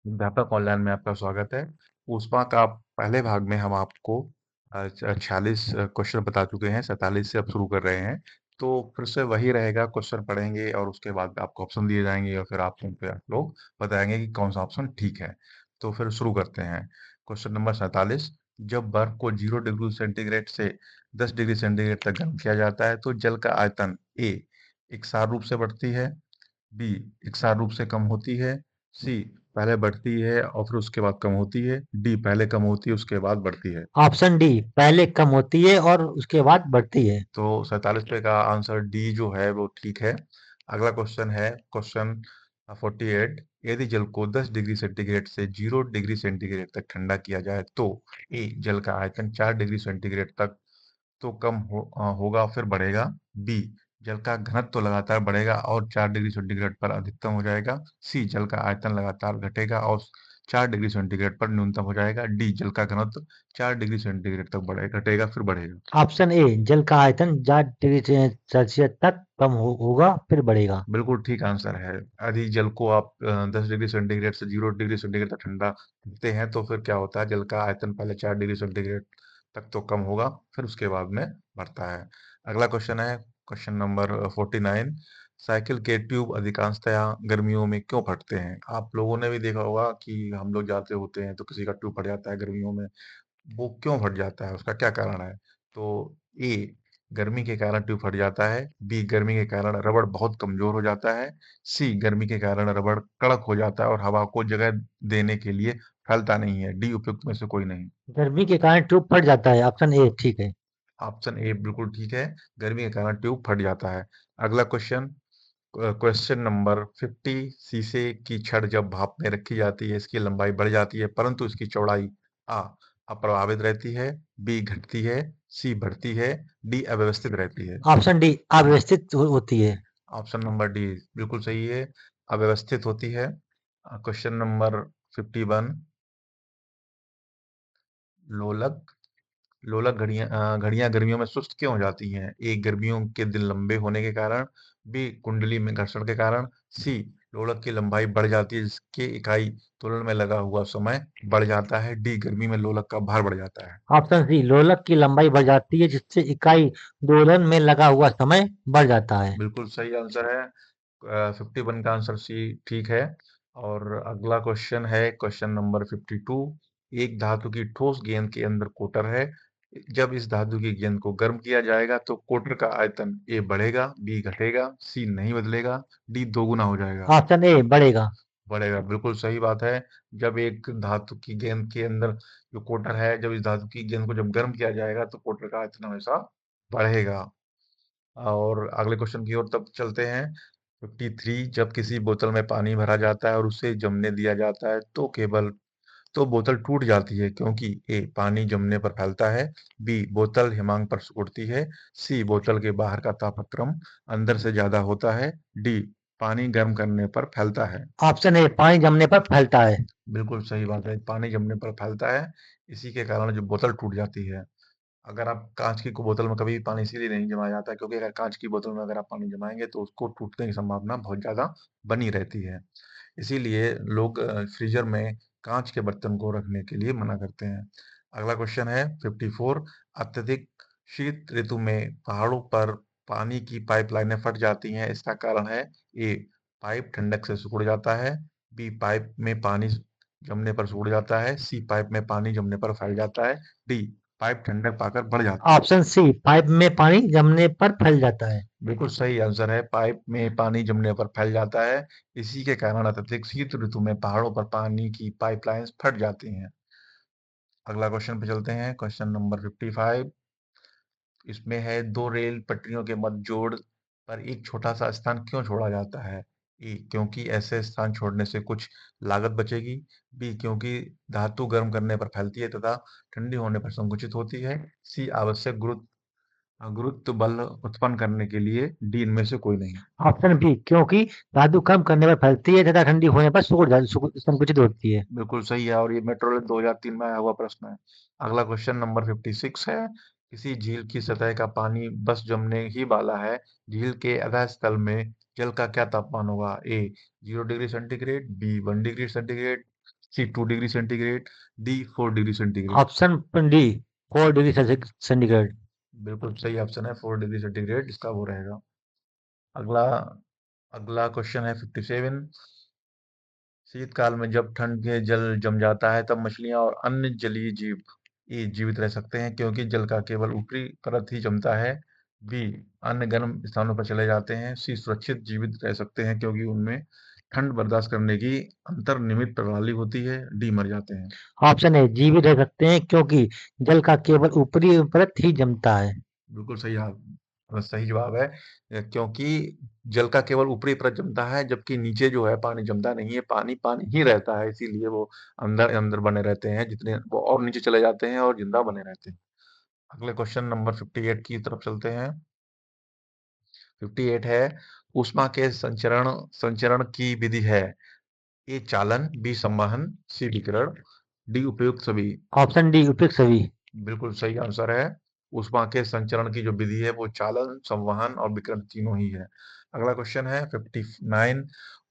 व्यापक ऑनलाइन में आपका स्वागत है। ऊष्मा का पहले भाग में हम आपको 46 क्वेश्चन बता चुके हैं, 47 से अब शुरू कर रहे हैं। तो फिर से वही रहेगा, क्वेश्चन पढ़ेंगे और उसके बाद आपको ऑप्शन दिए जाएंगे और फिर ऑप्शन पे आप लोग बताएंगे कि कौन सा ऑप्शन ठीक है। तो फिर शुरू करते हैं। Question number 47। जब बर्फ को 0 डिग्री सेंटीग्रेड से 10 डिग्री सेंटीग्रेड तक गर्म किया जाता है तो जल का आयतन ए इकसार रूप से बढ़ती है, बी इकसार रूप से कम होती है, सी पहले बढ़ती है और फिर उसके बाद कम होती है, डी पहले कम होती है उसके बाद बढ़ती है। ऑप्शन डी, पहले कम होती है और उसके बाद बढ़ती है। तो 47 पे का आंसर डी जो है वो ठीक है। अगला क्वेश्चन है क्वेश्चन 48। यदि जल को 10 डिग्री सेंटीग्रेड से 0 डिग्री सेंटीग्रेड तक ठंडा किया जाए तो ए जल का आयतन 4 डिग्री सेंटीग्रेड तक तो होगा फिर बढ़ेगा, बी जल का घनत्व तो लगातार बढ़ेगा और 4 डिग्री सेंटीग्रेड पर अधिकतम हो जाएगा, सी जल का आयतन लगातार घटेगा और 4 डिग्री सेंटीग्रेड पर न्यूनतम हो जाएगा, डी जल का घनत्व 4 डिग्री सेंटीग्रेड तक घटेगा फिर बढ़ेगा। ऑप्शन ए, जल का आयतन 4 डिग्री सेल्सियस तक कम होगा फिर बढ़ेगा। बिल्कुल ठीक आंसर है। यदि जल को आप 10 डिग्री सेंटीग्रेड से 0 डिग्री सेंटीग्रेड तक ठंडा करते हैं तो फिर क्या होता है, जल का आयतन पहले 4 डिग्री सेंटीग्रेड तक तो कम होगा, फिर उसके बाद में बढ़ता है। अगला क्वेश्चन है क्वेश्चन नंबर 49। साइकिल के ट्यूब अधिकांशतया गर्मियों में क्यों फटते हैं? आप लोगों ने भी देखा होगा कि हम लोग जाते होते हैं तो किसी का ट्यूब फट जाता है गर्मियों में। वो क्यों फट जाता है, उसका क्या कारण है? तो ए गर्मी के कारण ट्यूब फट जाता है, बी गर्मी के कारण रबड़ बहुत कमजोर हो जाता है, सी गर्मी के कारण रबड़ कड़क हो जाता है और हवा को जगह देने के लिए फैलता नहीं है, डी उपयुक्त में से कोई नहीं। गर्मी के कारण ट्यूब फट जाता है, ऑप्शन ए ठीक है। ऑप्शन ए बिल्कुल ठीक है, गर्मी के कारण ट्यूब फट जाता है। अगला क्वेश्चन क्वेश्चन नंबर 50। शीशे की छड़ जब भाप में रखी जाती है इसकी लंबाई बढ़ जाती है परंतु इसकी चौड़ाई आ अप्रभावित रहती है, बी घटती है, सी बढ़ती है, डी अव्यवस्थित रहती है। ऑप्शन डी, अव्यवस्थित होती है। ऑप्शन नंबर डी बिल्कुल सही है, अव्यवस्थित होती है। Question number 51। लोलक लोलक घड़ियां गर्मियों में सुस्त क्यों हो जाती हैं? ए गर्मियों के दिन लंबे होने के कारण, बी कुंडली में घर्षण के कारण, सी लोलक की लंबाई बढ़ जाती है जिसके इकाई तोलन में लगा हुआ समय बढ़ जाता है, डी गर्मी में लोलक का भार बढ़ जाता है। ऑप्शन सी, लोलक की लंबाई बढ़ जाती है जिससे इकाई दोलन में लगा हुआ समय बढ़ जाता है। बिल्कुल सही आंसर है। 51 का आंसर सी ठीक है। और अगला क्वेश्चन है क्वेश्चन नंबर 52। एक धातु की ठोस गेंद के अंदर कोटर है। जब इस धातु की गेंद को गर्म किया जाएगा तो कोटर का आयतन ए बढ़ेगा, बी घटेगा, सी नहीं बदलेगा, डी दोगुना हो जाएगा। ऑप्शन ए, बढ़ेगा। बढ़ेगा बिल्कुल सही बात है। जब एक धातु की गेंद के अंदर जो कोटर है, जब इस धातु की गेंद को जब गर्म किया जाएगा तो कोटर का आयतन हमेशा बढ़ेगा। और अगले क्वेश्चन की ओर तब चलते हैं। 53। जब किसी बोतल में पानी भरा जाता है और उसे जमने दिया जाता है तो बोतल टूट जाती है क्योंकि ए पानी जमने पर फैलता है, बी बोतल हिमांक पर सिकुड़ती है, सी बोतल के बाहर का तापक्रम अंदर से ज्यादा होता है, डी पानी गर्म करने पर फैलता है। ऑप्शन ए, पानी जमने पर फैलता है। बिल्कुल सही बात है, पानी जमने पर फैलता है। इसी के कारण जो बोतल टूट जाती है। अगर आप कांच की बोतल में कभी भी पानी इसीलिए नहीं जमाया जाता है क्योंकि अगर कांच की बोतल में अगर आप पानी जमाएंगे तो उसको टूटने की संभावना बहुत ज्यादा बनी रहती है। इसीलिए लोग फ्रीजर में कांच के बर्तन को रखने के लिए मना करते हैं। अगला क्वेश्चन है 54। अत्यधिक शीत ऋतु में पहाड़ों पर पानी की पाइपलाइनें फट जाती हैं, इसका कारण है ए पाइप ठंडक से सिकुड़ जाता है, बी पाइप में पानी जमने पर सिकुड़ जाता है, सी पाइप में पानी जमने पर फैल जाता है, डी पाइप ठंडक पाकर बढ़ जाती है। ऑप्शन सी, पाइप में पानी जमने पर फैल जाता है। बिल्कुल सही आंसर है, पाइप में पानी जमने पर फैल जाता है। इसी के कारण अत्यधिक शीत ऋतु में पहाड़ों पर पानी की पाइपलाइंस फट जाती हैं। अगला क्वेश्चन पे चलते हैं क्वेश्चन नंबर 55। इसमें है दो रेल पटरियों के मध्य जोड़ पर एक छोटा सा स्थान क्यों छोड़ा जाता है? ए क्योंकि ऐसे स्थान छोड़ने से कुछ लागत बचेगी, बी क्योंकि धातु गर्म करने पर फैलती है तथा ठंडी होने पर संकुचित होती है, सी आवश्यक गुरुत्व बल उत्पन्न करने के लिए, डी इनमें से कोई नहीं। ऑप्शन बी, क्योंकि धातु कम करने पर फैलती है तथा ठंडी होने पर संकुचित होती है। बिल्कुल सही है और ये मेट्रोल 2003 में आया हुआ प्रश्न है। अगला क्वेश्चन नंबर 56 है। किसी झील की सतह का पानी बस जमने ही वाला है, झील के अधः स्थल में जल का क्या तापमान होगा? A 0 degree centigrade, B 1 degree centigrade, C 2 degree centigrade, D 4 degree centigrade. Option D 4 degree centigrade. बिल्कुल सही ऑप्शन है, 4 डिग्री सेंटीग्रेड इसका वो रहेगा। अगला अगला क्वेश्चन है 57। शीतकाल में जब ठंड के जल जम जाता है तब मछलियां और अन्य जलीय जीव ये जीवित रह सकते हैं क्योंकि जल का केवल ऊपरी परत ही जमता है। बी अन्य गर्म स्थानों पर चले जाते हैं। सी सुरक्षित जीवित रह सकते हैं क्योंकि उनमें ठंड बर्दाश्त करने की अंतर्निहित प्रणाली होती है। डी मर जाते हैं। ऑप्शन ए जीवित रह सकते हैं क्योंकि जल का केवल ऊपरी परत ही जमता है। बिल्कुल सही जवाब है। क्योंकि जल का केवल ऊपरी परत जमता है जबकि नीचे जो है पानी जमता नहीं है, पानी पानी ही रहता है, इसीलिए वो अंदर अंदर बने रहते हैं, जितने वो और नीचे चले जाते हैं और जिंदा बने रहते हैं। अगले क्वेश्चन नंबर 58 की तरफ चलते हैं। 58 है, ऊष्मा के संचरण संचरण की विधि है। ए चालन, बी संवहन, सी विकिरण, डी उपयुक्त सभी। ऑप्शन डी उपयुक्त सभी। बिल्कुल सही आंसर है। ऊष्मा के संचरण की जो विधि है वो चालन, संवहन और विकिरण तीनों ही है। अगला क्वेश्चन है 59।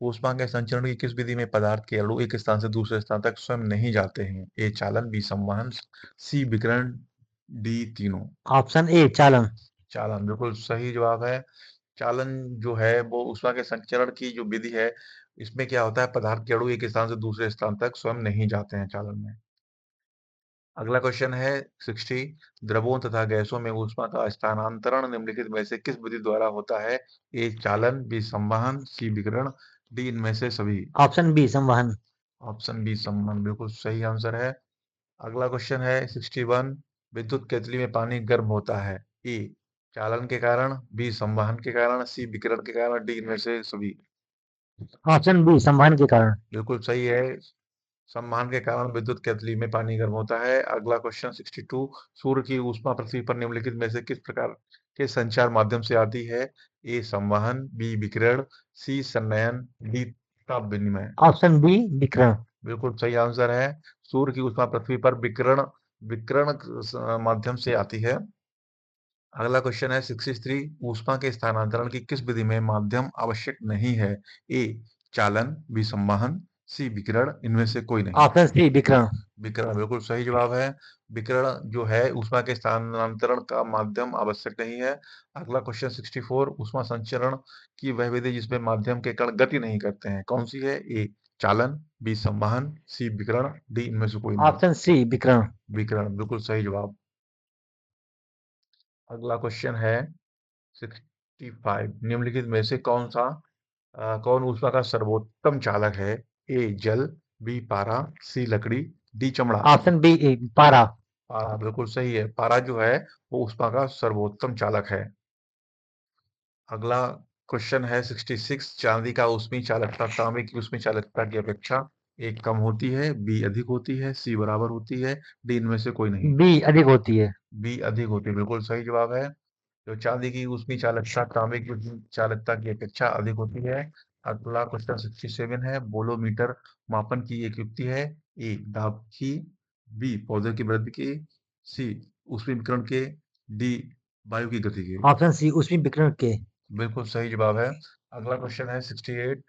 ऊष्मा के संचरण की किस विधि में पदार्थ के अणु एक स्थान से दूसरे स्थान तक स्वयं नहीं जाते हैं? ए चालन, बी संवहन, सी विकिरण, डी तीनों। ऑप्शन ए चालन। चालन बिल्कुल सही जवाब है। चालन जो है वो ऊष्मा के संचरण की जो विधि है, इसमें क्या होता है, पदार्थ के अणु एक स्थान से दूसरे स्थान तक स्वयं नहीं जाते हैं चालन में। अगला क्वेश्चन है 60। द्रवों तथा गैसों में ऊष्मा का स्थानांतरण निम्नलिखित में से किस विधि द्वारा होता है? ए चालन, बी संवहन, सी विकिरण, डी इनमें से सभी। ऑप्शन बी संवहन। ऑप्शन बी संवहन बिल्कुल सही आंसर है। अगला क्वेश्चन है 61। विद्युत केतली में पानी गर्म होता है। ए चालन के कारण, बी संवहन के कारण, सी विकिरण के कारण, डी इनमें से सभी। ऑप्शन बी संवहन के कारण। बिल्कुल सही है। सम्मान के कारण विद्युत केतली में पानी गर्म होता है। अगला क्वेश्चन 62। सूर्य की ऊष्मा पृथ्वी पर निम्नलिखित में से किस प्रकार के संचार माध्यम से आती है? ए संवहन, बी विकिरण, सी संनयन, डी ताप विनिमय। ऑप्शन बी विकिरण। बिल्कुल सही आंसर है। सूर्य की ऊष्मा पृथ्वी पर विकिरण विकिरण माध्यम से आती है। अगला क्वेश्चन है 63। ऊष्मा के स्थानांतरण की किस विधि में माध्यम आवश्यक नहीं है? ए चालन, बी संवहन, सी विकिरण, इनमें से कोई नहीं। ऑप्शन सी विकिरण। विकिरण बिल्कुल सही जवाब है। विकिरण जो है ऊष्मा के स्थानांतरण का माध्यम आवश्यक नहीं है। अगला क्वेश्चन 64। ऊष्मा संचरण की वह विधि जिसमें माध्यम के कण गति नहीं करते हैं, कौन सी है? ए चालन, बी संवहन, सी विकिरण, डी इनमें से कोई नहीं। ऑप्शन सी विकिरण। विकिरण बिल्कुल सही जवाब। अगला क्वेश्चन है 65। निम्नलिखित में से कौन ऊष्मा का सर्वोत्तम चालक है? ए जल, बी पारा, सी लकड़ी, डी चमड़ा। ऑप्शन बी पारा। पारा बिल्कुल सही है। पारा जो है वो ऊष्मा का सर्वोत्तम चालक है। अगला क्वेश्चन है 66। चांदी का ऊष्मी चालकता तांबे की ऊष्मी चालकता की अपेक्षा ए कम होती है, बी अधिक होती है, सी बराबर होती है, डी इनमें से कोई नहीं। बी अधिक होती है। बी अधिक होती है बिल्कुल सही जवाब है। जो चांदी की ऊष्मी चालकता तांबे की ऊष्मी चालकता की अपेक्षा अधिक होती है। अगला क्वेश्चन 67 है। बोलोमीटर मापन की एक युक्ति है। ए दाब की, बी पौधे की वृद्धि की, सी ऊष्मी विकिरण के, डी वायु की गति के। ऑप्शन सी ऊष्मी विकिरण के। बिल्कुल सही जवाब है। अगला क्वेश्चन है 68।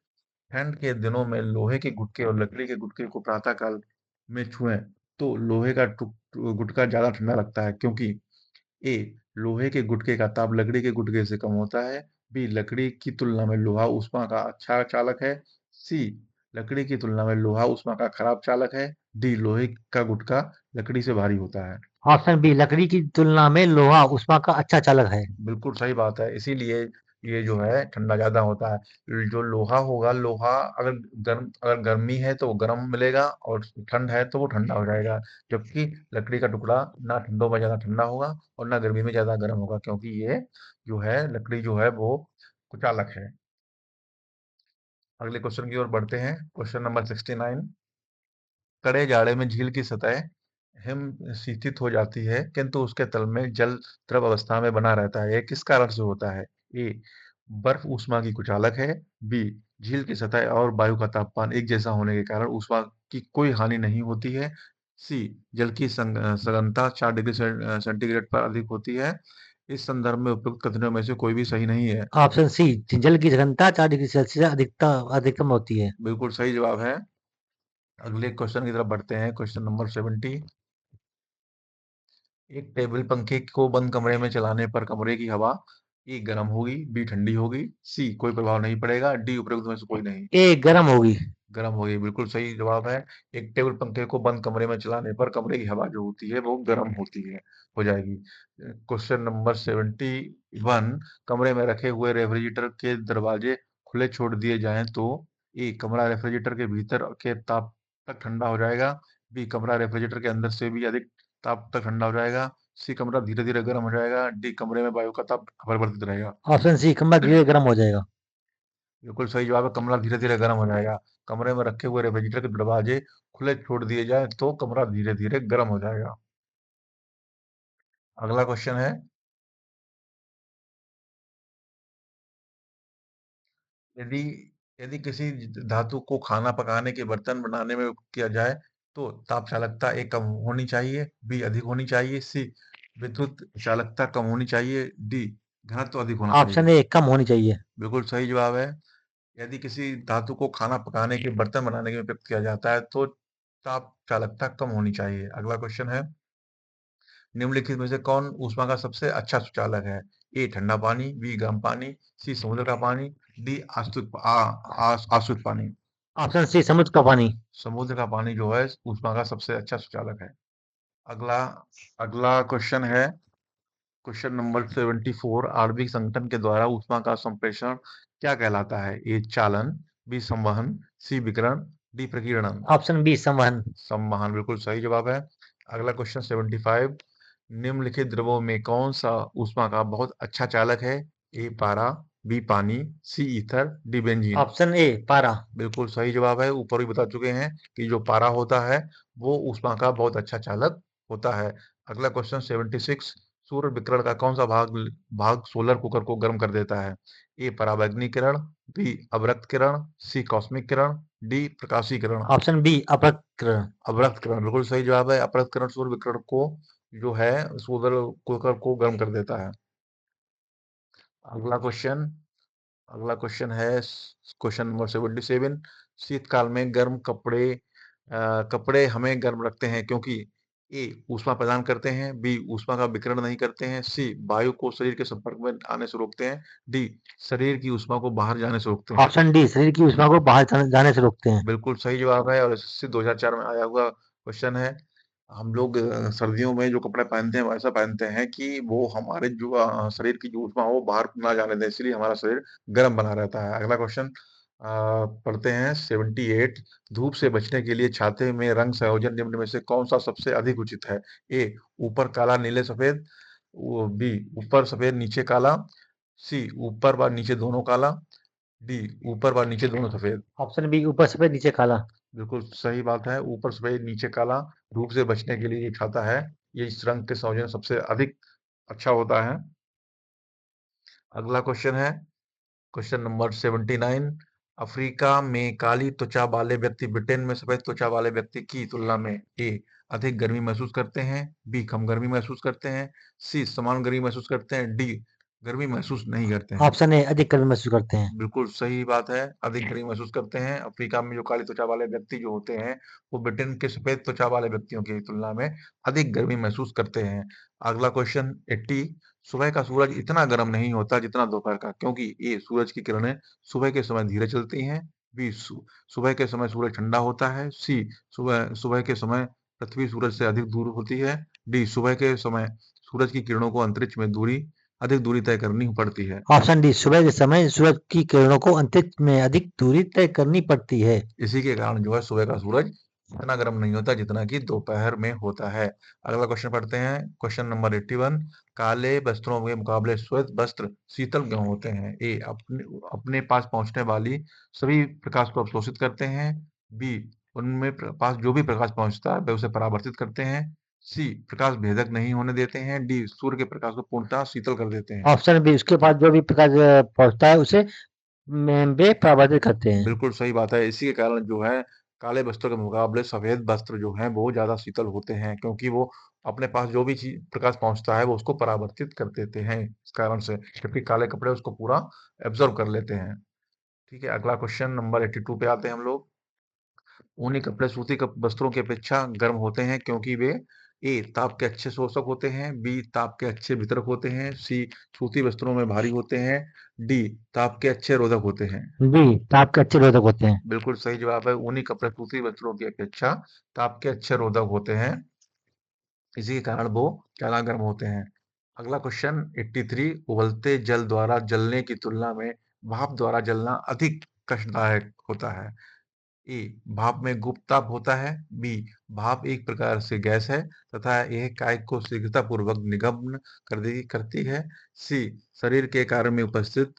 ठंड के दिनों में लोहे के गुटके और लकड़ी के गुटके को प्रातः काल में छुएं तो लोहे का गुटका ज्यादा ठंडा लगता है क्योंकि ए लोहे के गुटके का ताप लकड़ी के गुटके से कम होता है, बी लकड़ी की तुलना में लोहा ऊष्मा का अच्छा चालक है, सी लकड़ी की तुलना में लोहा ऊष्मा का खराब चालक है, डी लोहे का गुटका लकड़ी से भारी होता है। ऑप्शन बी लकड़ी की तुलना में लोहा ऊष्मा का अच्छा चालक है। बिल्कुल सही बात है, इसीलिए ये जो है ठंडा ज्यादा होता है। जो लोहा होगा, लोहा अगर गर्मी है तो वो गर्म मिलेगा और ठंड है तो वो ठंडा हो जाएगा। जबकि लकड़ी का टुकड़ा ना ठंडों में ज्यादा ठंडा होगा और ना गर्मी में ज्यादा गर्म होगा क्योंकि ये जो है लकड़ी जो है वो कुचालक है। अगले क्वेश्चन की ओर बढ़ते हैं। Question number 69। कड़े जाड़े में झील की सतह हिम शीतित हो जाती है किंतु उसके तल में जल द्रव अवस्था में बना रहता है, यह किस कारण से होता है? ए बर्फ ऊष्मा की कुचालक है, बी झील की सतह और वायु का तापमान एक जैसा होने के कारण ऊष्मा की कोई हानि नहीं होती है, सी जल की सघनता 4 डिग्री सेंटीग्रेड पर अधिक होती है। इस संदर्भ में उपयुक्त कथनों में से कोई भी सही नहीं है। ऑप्शन सी जल की घनता 4 डिग्री सेल्सियस अधिकतम होती है। बिल्कुल सही जवाब है। अगले क्वेश्चन की तरफ बढ़ते हैं। Question number 70। एक टेबल पंखे को बंद कमरे में चलाने पर कमरे की हवा ए गर्म होगी, बी ठंडी होगी, सी कोई प्रभाव नहीं पड़ेगा, डी उपरोक्त में से कोई नहीं। ए गर्म होगी। गर्म होगी, बिल्कुल सही जवाब है। एक टेबल पंखे को बंद कमरे में चलाने पर कमरे की हवा जो होती है वो गर्म होती है, हो जाएगी। Question number 71। कमरे में रखे हुए रेफ्रिजरेटर के दरवाजे खुले छोड़ दिए जाएं तो ए कमरा रेफ्रिजरेटर के भीतर के ताप तक ठंडा हो जाएगा, बी कमरा रेफ्रिजरेटर के अंदर से भी अधिक ताप तक ठंडा हो जाएगा, सी कमरा धीरे धीरे गर्म हो जाएगा, डी कमरे में वायु का ताप अपरिवर्तित रहेगा। ऑप्शन सी, कमरा धीरे गर्म हो जाएगा। बिल्कुल सही जवाब है, कमरा धीरे धीरे गर्म हो जाएगा। कमरे में रखे हुए रेफ्रिजरेटर के दरवाजे खुले छोड़ दिए जाए तो कमरा धीरे धीरे गर्म हो जाएगा। अगला क्वेश्चन है, यदि यदि किसी धातु को खाना पकाने के बर्तन बनाने में उपयोग किया जाए तो ताप चालकता ए कम होनी चाहिए, बी अधिक होनी चाहिए, सी विद्युत चालकता कम होनी चाहिए, डी घनत्व अधिक होना चाहिए। ऑप्शन ए, कम होनी चाहिए। बिल्कुल सही जवाब है। यदि किसी धातु को खाना पकाने के बर्तन बनाने में प्रयुक्त किया जाता है तो ताप चालकता कम होनी चाहिए। अगला क्वेश्चन है, निम्नलिखित में से कौन ऊष्मा का सबसे अच्छा सुचालक है? ए ठंडा पानी, बी गर्म पानी, सी समुद्र का पानी, डी आसुत पानी। ऑप्शन सी, समुद्र का पानी। समुद्र का पानी जो है ऊष्मा का सबसे अच्छा सुचालक है। अगला अगला क्वेश्चन है, क्वेश्चन नंबर 74। आणविक संगठन के द्वारा ऊष्मा का संप्रेषण क्या कहलाता है? ए चालन, बी संवहन, सी विकिरण, डी प्रकीर्णन। ऑप्शन बी, संवहन। संवहन, बिल्कुल सही जवाब है। अगला क्वेश्चन 75। निम्नलिखित द्रवों में कौन सा ऊष्मा का बहुत अच्छा चालक है? ए पारा, बी पानी, C ether, D benzene. Option A, पारा। बिल्कुल सही जवाब है। ऊपर भी बता चुके हैं कि जो पारा होता है वो ऊष्मा का बहुत अच्छा चालक होता है। अगला क्वेश्चन 76। सूर्य विकिरण का कौन सा भाग भाग सोलर कुकर को गर्म कर देता है? ए पराबैंगनी किरण, बी अवरक्त किरण, सी कॉस्मिक किरण, डी प्रकाशीय किरण। Option B, अपक्रन। अवरक्त किरण, बिल्कुल सही जवाब है। अपरक्त किरण सूर्य विकिरण को जो है सोलर कुकर को गर्म कर देता है। अगला क्वेश्चन अगला क्वेश्चन है क्वेश्चन नंबर 77। शीतकाल में गर्म कपड़े हमें गर्म रखते हैं क्योंकि ए ऊष्मा प्रदान करते हैं, बी ऊष्मा का विकिरण नहीं करते हैं, सी वायु को शरीर के संपर्क में आने से रोकते हैं, डी शरीर की ऊष्मा को बाहर जाने से रोकते हैं। ऑप्शन डी, शरीर की ऊष्मा को बाहर जाने से रोकते हैं। बिल्कुल सही जवाब है और इससे 2004 में आया हुआ क्वेश्चन है। हम लोग सर्दियों में जो कपड़े पहनते हैं वैसा पहनते हैं कि वो हमारे जो शरीर की जो ऊष्मा हो वो बाहर ना जाने दें, इसलिए हमारा शरीर गर्म बना रहता है। अगला क्वेश्चन पढ़ते हैं 78। धूप से बचने के लिए छाते में रंग संयोजन निम्न में से कौन सा सबसे अधिक उचित है? ए ऊपर काला नीले सफेद, बी ऊपर सफेद नीचे काला, सी ऊपर व नीचे दोनों काला, डी ऊपर व नीचे दोनों सफेद। ऑप्शन बी, ऊपर सफेद नीचे काला। बिल्कुल सही बात है। ऊपर सफेद नीचे काला धूप से बचने के लिए ये छाता है। ये इस रंग के संयोजन सबसे अधिक अच्छा होता है। अगला क्वेश्चन है क्वेश्चन नंबर 79। अफ्रीका में काली त्वचा वाले व्यक्ति ब्रिटेन में सफेद त्वचा वाले व्यक्ति की तुलना में ए अधिक गर्मी महसूस करते हैं, बी कम गर्मी महसूस करते हैं, सी समान गर्मी महसूस करते हैं, डी गर्मी महसूस नहीं करते हैं। ऑप्शन ए, अधिक गर्मी महसूस करते हैं। बिल्कुल सही बात है, अधिक गर्मी महसूस करते हैं। अफ्रीका में जो काली त्वचा वाले व्यक्ति जो होते हैं वो ब्रिटेन के सफेद त्वचा वाले व्यक्तियों की तुलना में अधिक गर्मी महसूस करते हैं। अगला क्वेश्चन 80। सुबह का सूरज इतना गर्म नहीं होता जितना दोपहर का, क्योंकि ए सूरज की किरणें सुबह के समय धीरे चलती हैं, बी सुबह के समय सूरज ठंडा होता है, सी सुबह सुबह के समय पृथ्वी सूरज से अधिक दूर होती है, डी सुबह के समय सूरज की किरणों को अंतरिक्ष में अधिक दूरी तय करनी पड़ती है। ऑप्शन डी, सुबह के समय सूरज की किरणों को अंतरिक्ष में अधिक दूरी तय करनी पड़ती है। इसी के कारण जो है सुबह का सूरज इतना गर्म नहीं होता जितना कि दोपहर में होता है। अगला क्वेश्चन पढ़ते हैं क्वेश्चन नंबर 81। काले वस्त्रों के मुकाबले श्वेत वस्त्र शीतल क्यों होते हैं? ए अपने अपने पास पहुंचने वाली सभी प्रकाश को अवशोषित करते हैं, बी उनमें पास जो भी प्रकाश पहुंचता है वे उसे परावर्तित करते हैं, सी प्रकाश भेदक नहीं होने देते हैं, डी सूर्य के प्रकाश को पूर्णतः शीतल कर देते हैं। ऑप्शन बी, उसके पास जो भी प्रकाश पहुंचता है उसे वे परावर्तित करते हैं। बिल्कुल सही बात है। इसी के कारण जो है काले वस्त्रों के मुकाबले सफेद वस्त्र जो हैं वो ज़्यादा शीतल होते हैं, क्योंकि वो अपने पास जो भी चीज़ प्रकाश पहुँचता है वो उसको परावर्तित कर देते हैं इस कारण से, जबकि काले कपड़े उसको पूरा एब्ज़ॉर्ब कर लेते हैं। ठीक है, अगला क्वेश्चन नंबर 82 पे आते हैं हम लोग। ऊनी कपड़े सूती वस्त्रों की अपेक्षा गर्म होते हैं क्योंकि वे ए ताप के अच्छे शोषक होते हैं, बी ताप के अच्छे वितरक होते हैं, सी सूती वस्त्रों में भारी होते हैं, डी ताप के अच्छे रोधक होते हैं। बी, ताप के अच्छे रोधक होते हैं। बिल्कुल सही जवाब है। ऊनी कपड़े सूती वस्त्रों की अपेक्षा ताप के अच्छे रोधक होते हैं, इसी के कारण वो ज्यादा गर्म होते हैं। अगला क्वेश्चन 83, उबलते जल द्वारा जलने की तुलना में भाप द्वारा जलना अधिक कष्टदायक होता है। ए भाप में गुप्त ताप होता है, बी भाप एक प्रकार से गैस है तथा यह कायिक को शीघ्रता पूर्वक निगम्य करती है, सी शरीर के कार्य में उपस्थित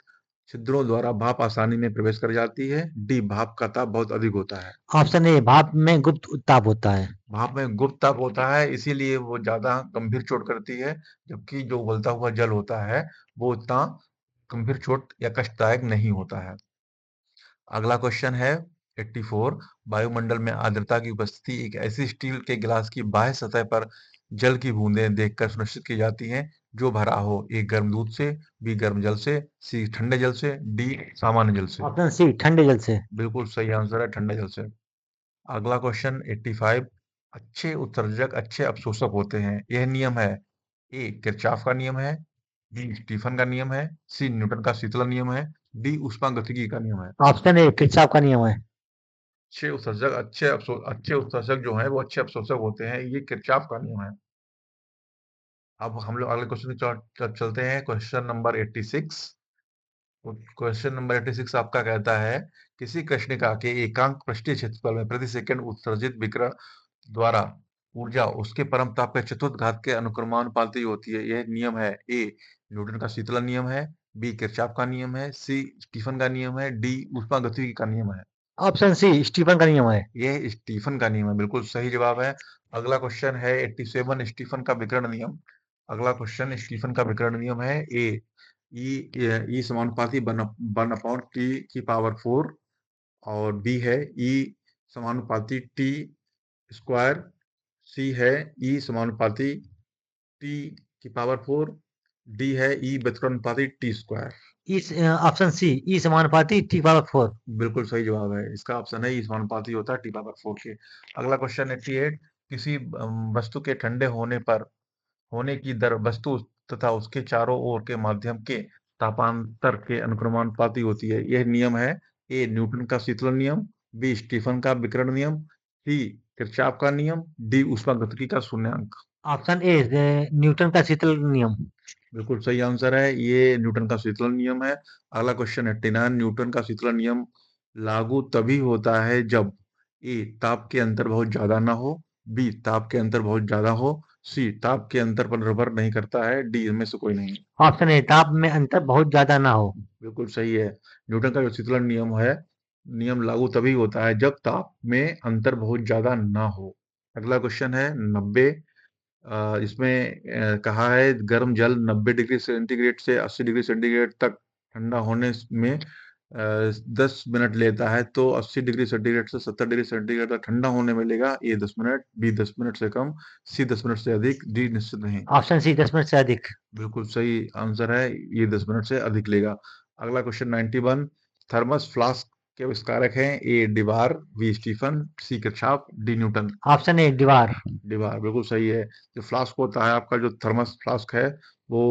छिद्रों द्वारा भाप आसानी में प्रवेश कर जाती है, डी भाप का ताप बहुत अधिक होता है। ऑप्शन ए, भाप में गुप्त ताप होता है। भाप में गुप्त ताप होता है इसीलिए वो ज्यादा गंभीर चोट करती है, जबकि जो उबलता हुआ जल होता है वो उतना गंभीर चोट या कष्टदायक नहीं होता है। अगला क्वेश्चन है 84, वायुमंडल में आर्द्रता की उपस्थिति एक ऐसी स्टील के गिलास की बाह्य सतह पर जल की बूंदें देखकर सुनिश्चित की जाती हैं जो भरा हो, ए गर्म दूध से, बी गर्म जल से, सी ठंडे जल से, डी सामान्य जल से। ऑप्शन सी, ठंडे जल से। बिल्कुल सही आंसर है, ठंडे जल से। अगला क्वेश्चन 85, अच्छे उत्सर्जक अच्छे अवशोषक होते हैं, यह नियम है, ए किरचॉफ का नियम है, बी स्टीफन का नियम है, सी न्यूटन का शीतला नियम है, डी ऊष्मागतिकी का नियम है। ऑप्शन ए, किरचॉफ का नियम है। अच्छे उत्सर्जक जो है वो अच्छे अवशोषक होते हैं, ये किरचॉफ का नियम है। अब हम लोग अगले क्वेश्चन की चलते हैं, क्वेश्चन नंबर 86। क्वेश्चन नंबर 86 आपका कहता है, किसी कृष्णिका के एकांक पृष्ठीय क्षेत्रफल में प्रति सेकंड उत्सर्जित विकिरण द्वारा ऊर्जा उसके परम ताप के चतुर्थ घात के अनुक्रमानुपाती होती है, यह नियम है, ए न्यूटन का शीतला नियम है, बी किरचॉफ का नियम है, सी स्टीफन का नियम है, डी ऊष्मागतिकी का नियम है। ऑप्शन सी, स्टीफन का नियम है। ये स्टीफन का नियम है, बिल्कुल सही जवाब है। अगला क्वेश्चन है 87, स्टीफन का विकर्ण नियम। अगला क्वेश्चन स्टीफन का विकर्ण नियम है, ए ई समानुपाती वन अपॉन टी की पावर 4, और बी है ई समानुपाती टी स्क्वायर, सी है ई समानुपाती टी की पावर 4, डी है ई व्यतिक्रमानुपाती टी स्क्वायर। इस ऑप्शन सी, ई समानुपाती टी पावर 4। बिल्कुल सही जवाब है, इसका ऑप्शन है ई समानुपाती होता है टी पावर 4 के। अगला क्वेश्चन 88, किसी वस्तु के ठंडे होने की दर वस्तु तथा उसके चारों ओर के माध्यम के तापांतर के अनुक्रमानुपाती होती है, यह नियम है, ए न्यूटन का शीतलन नियम, बी स्टीफन का विकर्ण नियम, सी किरचॉफ का नियम, डी ऊष्मागतिकी का शून्यांक। ऑप्शन ए, न्यूटन का शीतल नियम। बिल्कुल सही आंसर है, ये न्यूटन का शीतलन नियम है। अगला क्वेश्चन 89, न्यूटन का शीतलन नियम लागू तभी होता है जब ए ताप के अंतर बहुत ज्यादा ना हो, बी ताप के अंतर बहुत ज्यादा हो, सी ताप के अंतर पर निर्भर नहीं करता है, डी इनमें से कोई नहीं। ऑप्शन ए, ताप में अंतर बहुत ज्यादा ना हो। बिल्कुल सही है। न्यूटन का जो शीतलन नियम है, नियम लागू तभी होता है जब ताप में अंतर बहुत ज्यादा ना हो। अगला क्वेश्चन है 90, इसमें कहा है गर्म जल 90 डिग्री सेंटीग्रेड से 80 डिग्री सेंटीग्रेड तक ठंडा होने में 10 मिनट लेता है, तो 80 डिग्री सेंटीग्रेड से 70 डिग्री सेंटीग्रेड तक ठंडा होने में लेगा, ए 10 मिनट, बी 10 मिनट से कम, सी 10 मिनट से अधिक, डी निश्चित नहीं। ऑप्शन सी, 10 मिनट से अधिक। बिल्कुल सही आंसर है, ये 10 मिनट से अधिक लेगा। अगला क्वेश्चन 91, थर्मस फ्लास्क के आविष्कारक हैं, A Dewar, B Stephen, C Kirchhoff, D Newton. Option A, Dewar. Dewar बिल्कुल सही है। जो फ्लास्क होता है आपका, जो थर्मस फ्लास्क है, वो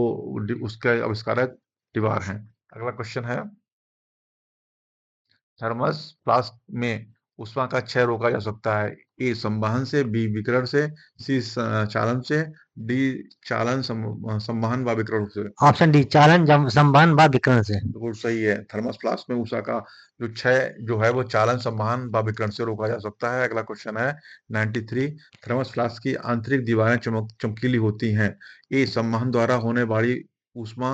उसके आविष्कारक डिबार हैं। अगला क्वेश्चन है, थर्मस फ्लास्क में ऊष्मा का क्षय रोका जा सकता है, ए संवहन से, बी विकिरण से, सी चालन से, डी चालन संवहन व विकिरण से। ऑप्शन डी, चालन संवहन व विकिरण से। बिल्कुल सही है, थर्मस फ्लास्क में ऊष्मा का जो क्षय जो है वो चालन संवहन व विकिरण से रोका जा सकता है। अगला क्वेश्चन है 93, थर्मस फ्लास्क की आंतरिक दीवारें चमकीली होती हैं, ए संवहन द्वारा होने वाली ऊष्मा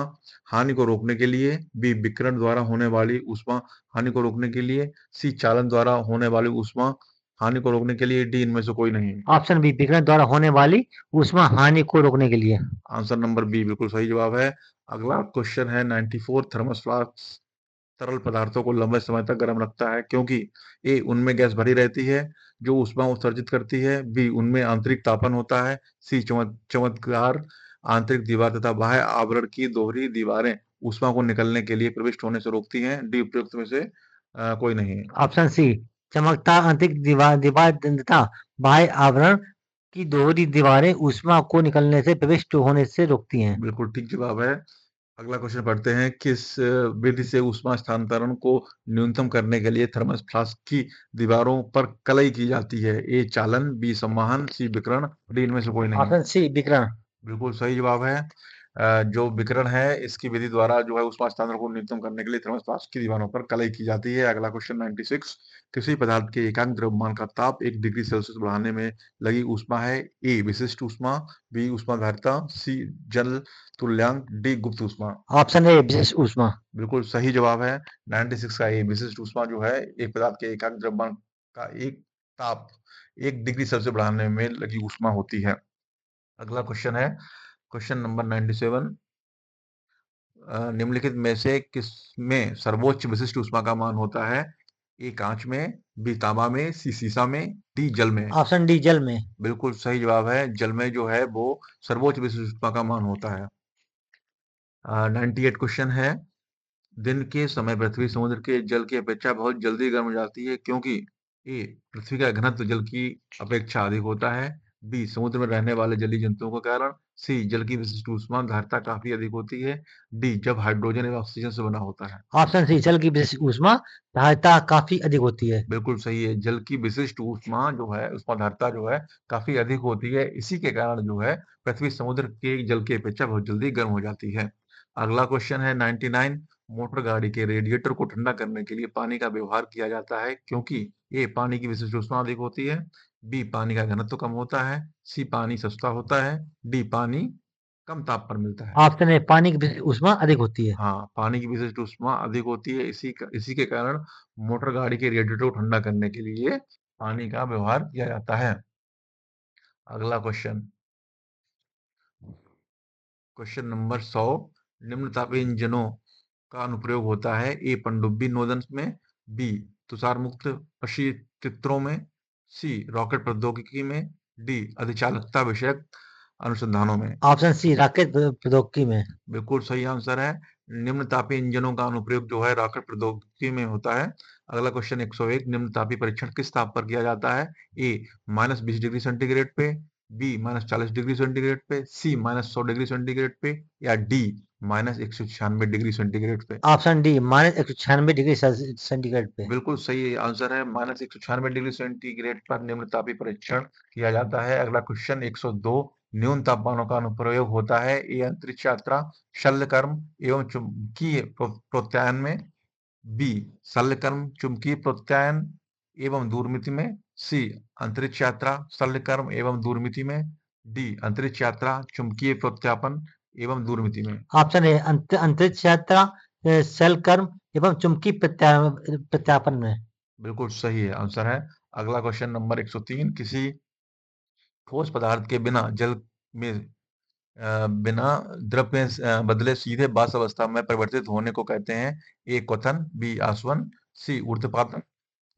हानि को रोकने के लिए, बी विकिरण द्वारा होने वाली ऊष्मा हानि को रोकने के लिए, सी चालन द्वारा होने वाली ऊष्मा हानि को रोकने के लिए, डी इनमें से कोई नहीं। ऑप्शन बी, विकिरण द्वारा होने वाली ऊष्मा हानि को रोकने के लिए। आंसर नंबर बी बिल्कुल सही जवाब है। अगला क्वेश्चन है 94, थर्मस फ्लास्क तरल पदार्थों को लंबे समय तक गर्म रखता है क्योंकि ए उनमें गैस भरी रहती है जो ऊष्मा उत्सर्जित करती है, बी उनमें आंतरिक तापन होता है, सी चमत्कार आंतरिक दीवार तथा बाह्य आवरण की दोहरी दीवारें ऊष्मा को निकलने के लिए प्रविष्ट होने से रोकती हैं, डी उपयुक्त में से कोई नहीं। ऑप्शन सी, चमकता आंतरिक दीवार तथा बाह्य आवरण की दोहरी दीवारें ऊष्मा को निकलने से प्रविष्ट होने से रोकती हैं। बिल्कुल ठीक जवाब है। अगला क्वेश्चन पढ़ते हैं, किस विधि से ऊष्मा स्थानांतरण को न्यूनतम करने के लिए थर्मस फ्लास्क की दीवारों पर कलई की जाती है? ए चालन, बी संवहन, सी विकिरण, डी इनमें से कोई नहीं। ऑप्शन सी विकिरण। बिल्कुल सही जवाब है। जो विकिरण है इसकी विधि द्वारा जो है उष्मा हस्तांतरण को न्यूनतम करने के लिए थर्मस फ्लास्क की दीवारों पर कलई की जाती है। अगला क्वेश्चन 96, किसी पदार्थ के एकांक द्रव्यमान का ताप 1 डिग्री सेल्सियस बढ़ाने में लगी ऊष्मा है? ए विशिष्ट ऊष्मा, बी ऊष्माधारिता, सी जल तुल्यांक, डी गुप्त ऊष्मा। ऑप्शन ए विशिष्ट ऊष्मा। बिल्कुल सही जवाब है। 96 का ए विशिष्ट ऊष्मा जो है एक पदार्थ के एकांक द्रव्यमान का एक ताप 1 डिग्री सेल्सियस बढ़ाने में लगी ऊष्मा होती है। अगला क्वेश्चन है क्वेश्चन नंबर 97, निम्नलिखित में से किसमें सर्वोच्च विशिष्ट ऊष्मा का मान होता है? ए कांच में, बी तांबा में, सी सीसा में, डी जल में। ऑप्शन डी जल में। बिल्कुल सही जवाब है। जल में जो है वो सर्वोच्च विशिष्ट ऊष्मा का मान होता है। 98 क्वेश्चन है, दिन के समय पृथ्वी समुद्र के जल की अपेक्षा बहुत जल्दी गर्म हो जाती है क्योंकि? ए पृथ्वी का घनत्व जल की अपेक्षा अधिक होता है, बी समुद्र में रहने वाले जलीय जंतुओं के कारण, सी जल की विशिष्ट ऊष्मा धारिता काफी अधिक होती है, डी जब हाइड्रोजन एवं ऑक्सीजन से बना होता है। ऑप्शन सी जल की विशिष्ट ऊष्मा धारिता काफी अधिक होती है। बिल्कुल सही है। जल की विशिष्ट ऊष्मा जो है ऊष्मा धारिता जो है काफी अधिक होती है, इसी के कारण जो है पृथ्वी समुद्र के जल की अपेक्षा बहुत जल्दी गर्म हो जाती है। अगला क्वेश्चन है 99, मोटर गाड़ी के रेडिएटर को ठंडा करने के लिए पानी का व्यवहार किया जाता है क्योंकि? ए पानी की विशिष्ट ऊष्मा अधिक होती है, बी पानी का घनत्व कम होता है, सी पानी सस्ता होता है, डी पानी कम ताप पर मिलता है। ऑप्शन ए पानी की विशिष्ट ऊष्मा अधिक होती है। हाँ, पानी की विशिष्ट ऊष्मा अधिक होती है, इसी के कारण मोटर गाड़ी के रेडिएटर को ठंडा करने के लिए पानी का व्यवहार किया जाता है। अगला क्वेश्चन क्वेश्चन नंबर 100, निम्न तापीय इंजनों का अनुप्रयोग होता है? ए पनडुब्बी नोदन में, बी तुषार मुक्त प्रशीतृत्रों में, सी रॉकेट प्रौद्योगिकी में, डी अधिचालकता विषयक अनुसंधानों में। ऑप्शन सी रॉकेट प्रौद्योगिकी में। बिल्कुल सही आंसर है। निम्न तापीय इंजनों का अनुप्रयोग जो है रॉकेट प्रौद्योगिकी में होता है। अगला क्वेश्चन 101, निम्न तापीय परीक्षण किस ताप पर किया जाता है? ए -20 डिग्री सेंटीग्रेड पे, बी -40 डिग्री सेंटीग्रेड पे, सी -100 डिग्री सेंटीग्रेड पे, या डी -196 डिग्री सेंटीग्रेड पे। ऑप्शन डी -196 डिग्री सेंटीग्रेड पे। बिल्कुल सही आंसर है। -196 डिग्री सेंटीग्रेड पर निम्न तापीय परीक्षण किया जाता है। अगला क्वेश्चन 102, न्यून तापमानों का अनुप्रयोग होता है? ए अंतरिक्ष यात्रा, शल्यकर्म एवं चुंबकीय प्रोत्यायन में, बी शल्यकर्म चुंबकीय प्रोत्यायन एवं दूरमिति में, सी अंतरिक्ष यात्रा शल्यकर्म एवं दूरमिति में, डी अंतरिक्ष यात्रा चुंबकीय प्रोत्यापन एवं दूरमिति में। ऑप्शन ए अंतरिक्ष यात्रा शल कर्म एवं चुंबकीय प्रत्यापन में। बिल्कुल सही है आंसर है। अगला क्वेश्चन नंबर 103, किसी ठोस पदार्थ के बिना जल में बिना द्रव में बदले सीधे बाष्प अवस्था में परिवर्तित होने को कहते हैं? ए क्वथन, बी आसवन, सी ऊर्ध्वपातन,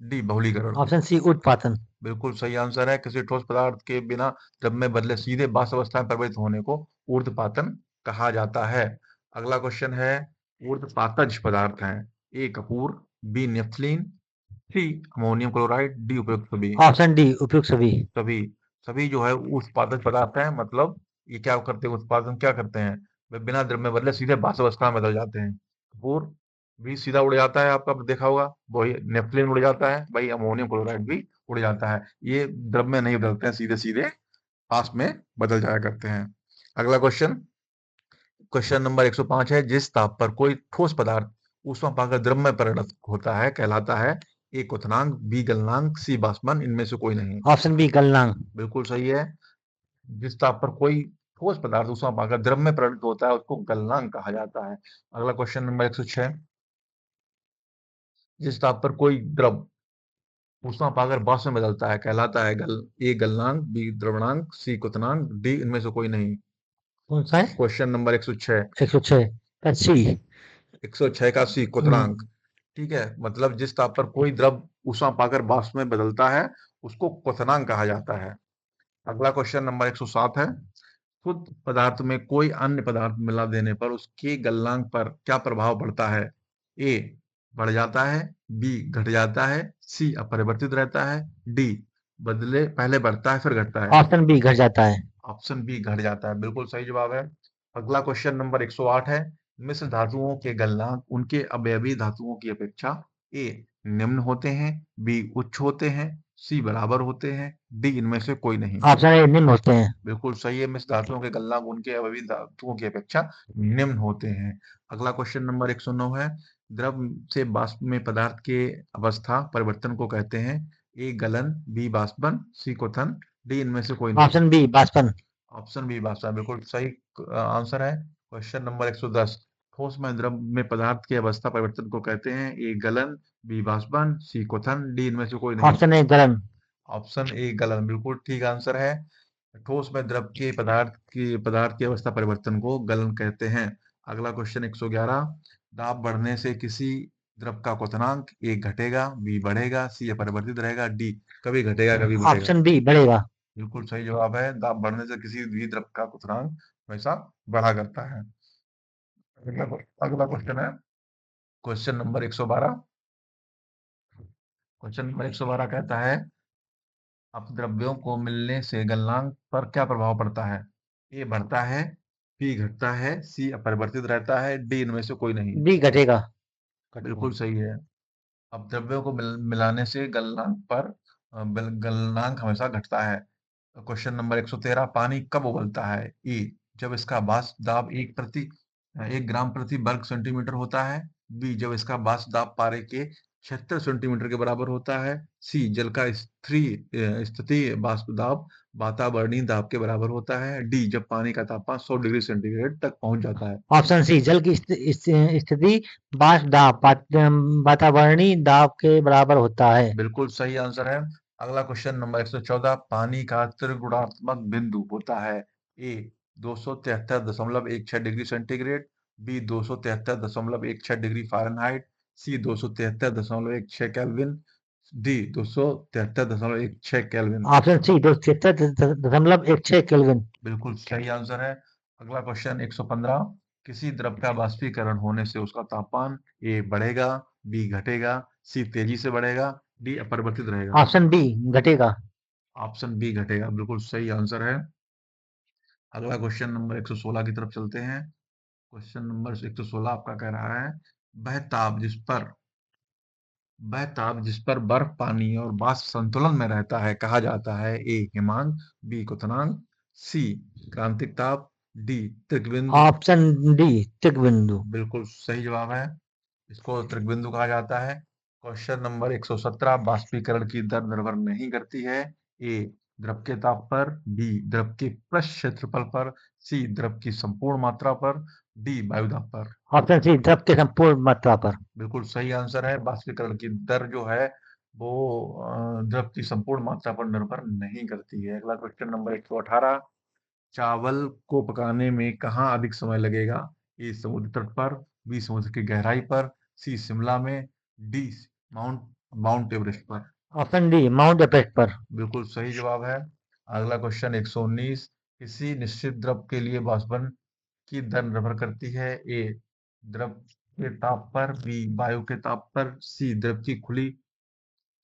डी बहुलीकरण। ऑप्शन सी उत्पादन। बिल्कुल सही आंसर है। किसी ठोस पदार्थ के बिना द्रव में बदले सीधे बाष्प अवस्था में परिवर्तित होने को ऊर्ध्वपातन कहा जाता है। अगला क्वेश्चन है, ऊर्ध्वपातज पदार्थ हैं? ए कपूर, बी नेफ्थलीन, सी अमोनियम क्लोराइड, डी उपयुक्त सभी। ऑप्शन डी उपयुक्त सभी। सभी सभी जो है उत्पादक पदार्थ हैं, मतलब ये क्या करते हैं, उत्पादन क्या करते हैं, वे बिना द्रव में बदले सीधे बाष्प अवस्था में बदल जाते हैं। कपूर भी सीधा उड़ जाता है, आपका देखा होगा, वही नेफ्थलीन उड़ जाता है, वही अमोनियम क्लोराइड भी उड़ जाता है। ये द्रव में नहीं बदलते हैं, सीधे सीधे बाष्प में बदल जाया करते हैं। अगला क्वेश्चन क्वेश्चन नंबर 105 है, जिस ताप पर कोई ठोस पदार्थ ऊष्मा पाकर द्रव में परिणत होता है कहलाता है? ए क्वथनांक, बी गलनांक, सी बाष्पन, इनमें से कोई नहीं। ऑप्शन बी गलनांक। बिल्कुल सही है। जिस ताप पर कोई ठोस पदार्थ ऊष्मा पाकर द्रव में परिणत होता है उसको गलनांक कहा जाता है। अगला क्वेश्चन नंबर 106, जिस ताप पर कोई द्रव ऊष्मा पाकर वाष्प में बदलता है कहलाता है ए गलनांक, बी द्रवणांक, सी क्वथनांक, डी इनमें से कोई नहीं। कौन सा है? क्वेश्चन नंबर 106, 106 सी। 106 का सी क्वथनांक। ठीक है, मतलब जिस ताप पर कोई द्रव ऊष्मा पाकर वाष्प में बदलता है उसको क्वथनांक कहा जाता है। अगला क्वेश्चन नंबर 107 है, शुद्ध पदार्थ में कोई अन्य पदार्थ मिला देने पर उसके गलनांक पर क्या प्रभाव पड़ता है? ए बढ़ जाता है, बी घट जाता है, सी अपरिवर्तित रहता है, डी बदले पहले बढ़ता है फिर घटता है। ऑप्शन बी घट जाता है। ऑप्शन बी घट जाता है, बिल्कुल सही जवाब है। अगला क्वेश्चन नंबर 108 है। मिश्र धातुओं के गलनांक उनके अवयवी धातुओं की अपेक्षा ए निम्न होते हैं, बी उच्च होते हैं, सी बराबर होते हैं, डी इनमें से कोई नहीं। ऑप्शन ए निम्न होते हैं। बिल्कुल सही है, मिश्र धातुओं के गलनांक उनके अवयवी धातुओं की अपेक्षा निम्न होते हैं। अगला क्वेश्चन नंबर 109 है। द्रव से वाष्प में पदार्थ के अवस्था परिवर्तन को कहते हैं, ए गलन, बी बाष्पन, सी क्वथन, डी इनमें से कोई नहीं। ऑप्शन बी बाष्पन। ऑप्शन बी बाष्पन बिल्कुल सही आंसर है। Question number 110। ठोस में द्रव में पदार्थ की अवस्था परिवर्तन को कहते हैं, ए गलन, बी बाष्पन, सी क्वथन, डी इनमें से कोई नहीं। ऑप्शन ए गलन। ऑप्शन ए गलन बिल्कुल ठीक आंसर है। ठोस में द्रव के पदार्थ की अवस्था परिवर्तन को गलन कहते हैं। अगला क्वेश्चन 111। दाब बढ़ने से किसी द्रव का क्वथनांक ए घटेगा, बी बढ़ेगा, सी अपरिवर्तित रहेगा, डी कभी घटेगा कभी बढ़ेगा। ऑप्शन बी बढ़ेगा। बिल्कुल सही जवाब है। दाब बढ़ने से किसी भी द्रव का क्वथनांक हमेशा बढ़ा करता है। अगला अगला क्वेश्चन है क्वेश्चन नंबर 112। क्वेश्चन नंबर 112 कहता है, अपद्रव्यों को मिलने से गलनांक पर क्या प्रभाव पड़ता है? ए बढ़ता है, बी घटता है, सी अपरिवर्तित रहता है, डी इनमें से कोई नहीं। बी घटेगा। बिल्कुल सही है। अपद्रव्यों को मिलाने से गलनांक पर गलनांक हमेशा घटता है। Question number 113। पानी कब उबलता है? ए जब इसका वाष्प दाब 1 ग्राम प्रति वर्ग सेंटीमीटर होता है, बी जब इसका वाष्प दाब पारे के 76 सेंटीमीटर के बराबर होता है, सी जल का स्थितीय वाष्प दाब वातावरणीय दाब के बराबर होता है, डी जब पानी का तापमान 100 डिग्री सेंटीग्रेड तक पहुंच जाता है। ऑप्शन सी जल की स्थिति वाष्प दाब वातावरणीय दाब के बराबर होता है। बिल्कुल सही आंसर है। अगला क्वेश्चन नंबर 114। पानी का त्रिगुणात्मक बिंदु होता है, A 273.16 degree centigrade, B 273.16 degree Fahrenheit, C 273.16 kelvin, D 273.16 kelvin. Option C 276.16 kelvin. बिल्कुल सही आंसर है। अगला क्वेश्चन 115। किसी द्रव का वाष्पीकरण होने से उसका तापमान ए बढ़ेगा, बी घटेगा, सी तेजी से बढ़ेगा, डी अपरिवर्तित रहेगा। ऑप्शन बी घटेगा। ऑप्शन बी घटेगा बिल्कुल सही आंसर है। अगला क्वेश्चन नंबर 116 की तरफ चलते हैं। क्वेश्चन नंबर 116 आपका कह रहा है, वह ताप जिस पर जिस पर बर्फ, पानी और वाष्प संतुलन में रहता है कहा जाता है, ए हिमांक, बी क्वथनांक, सी क्रांतिक ताप, डी त्रिकबिंदु। ऑप्शन डी तिक बिंदु। बिल्कुल सही जवाब है। इसको त्रिकबिंदु कहा जाता है। Question number 117। वाष्पीकरण की दर निर्भर नहीं करती है, ए द्रव के ताप पर, बी द्रव के पृष्ठ क्षेत्रफल पर, सी द्रव की संपूर्ण मात्रा पर, डी वायुदाब पर। ऑप्शन सी द्रव के संपूर्ण मात्रा पर। बिल्कुल सही आंसर है। वाष्पीकरण की दर जो है वो द्रव की संपूर्ण मात्रा पर निर्भर नहीं करती है। अगला क्वेश्चन नंबर 118। चावल को पकाने में कहाँ अधिक समय लगेगा? ए समुद्र तट पर, बी समुद्र की गहराई पर, सी शिमला में, डी माउंट माउंट एवरेस्ट पर। ऑप्शन डी माउंट एवरेस्ट पर। बिल्कुल सही जवाब है। अगला क्वेश्चन 119। किसी निश्चित द्रव के लिए वाष्पन की दर निर्भर करती है, ए द्रव के ताप पर, बी वायु के ताप पर, सी द्रव की खुली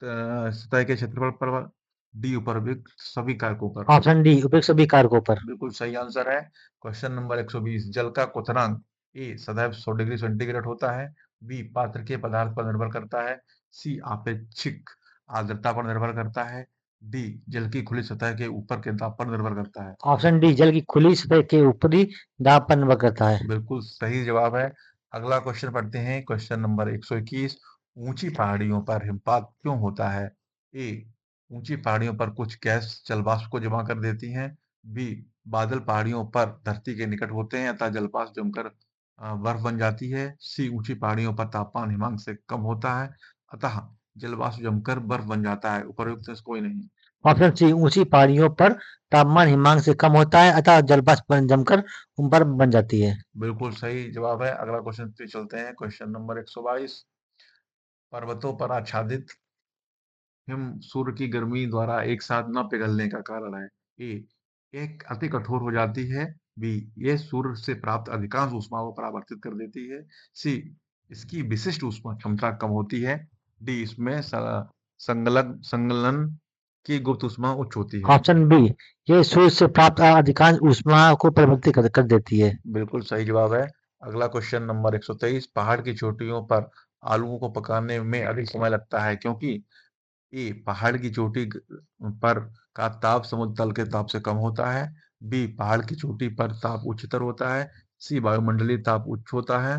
सतह के क्षेत्रफल पर, डी उपरोक्त सभी कारकों पर। ऑप्शन डी उपयुक्त सभी कारकों पर। बिल्कुल सही आंसर है। Question number 120। जल का क्वथनांक ए सदैव 100 डिग्री सेंटीग्रेड होता है, बी पात्र के पदार्थ पर निर्भर करता है, सी आपेक्षिक आर्द्रता पर निर्भर करता है, डी जल की खुली सतह के ऊपर के दाब पर निर्भर करता है। ऑप्शन डी जल की खुली सतह के ऊपरी दाब पर निर्भर करता है। बिल्कुल सही जवाब है। अगला क्वेश्चन पढ़ते हैं। Question number 121। ऊंची पहाड़ियों पर हिमपात क्यों होता है? ए ऊंची पहाड़ियों पर कुछ गैस जलवाष्प को जमा कर देती हैं, बी बादल पहाड़ियों पर धरती के निकट होते हैं अतः जलवाष्प जमकर बर्फ बन जाती है, सी ऊंची पहाड़ियों पर तापमान हिमांक से कम होता है अतः जलवाष्प जमकर बर्फ बन जाता है। उपर्युक्त में से कोई नहीं। ऑप्शन सी ऊंची पहाड़ियों पर तापमान हिमांक से कम होता है अतः जलवाष्प जमकर बर्फ बन जाती है। बिल्कुल सही जवाब है। अगला क्वेश्चन पे चलते हैं। Question number 122। पर्वतों पर आच्छादित हिम सूर्य की गर्मी द्वारा एक साथ न पिघलने का कारण है, ए एक अति कठोर हो जाती है, बी ये सूर्य से प्राप्त अधिकांश ऊष्मा को परावर्तित कर देती है, सी इसकी विशिष्ट ऊष्मा क्षमता कम होती है, डी इसमें संगलन की गुप्त ऊष्मा उच्च होती है। ऑप्शन बी, ये सूर्य से प्राप्त अधिकांश ऊष्मा को परिवर्तित कर देती है। बिल्कुल सही जवाब है। अगला क्वेश्चन नंबर 123, पहाड़ की चोटियों पर आलूओं को पकाने में अधिक समय लगता है क्योंकि ए पहाड़ की चोटी पर का ताप समुद्र तल के ताप से कम होता है, बी पहाड़ की चोटी पर ताप उच्चतर होता है, सी वायुमंडलीय ताप उच्च होता है,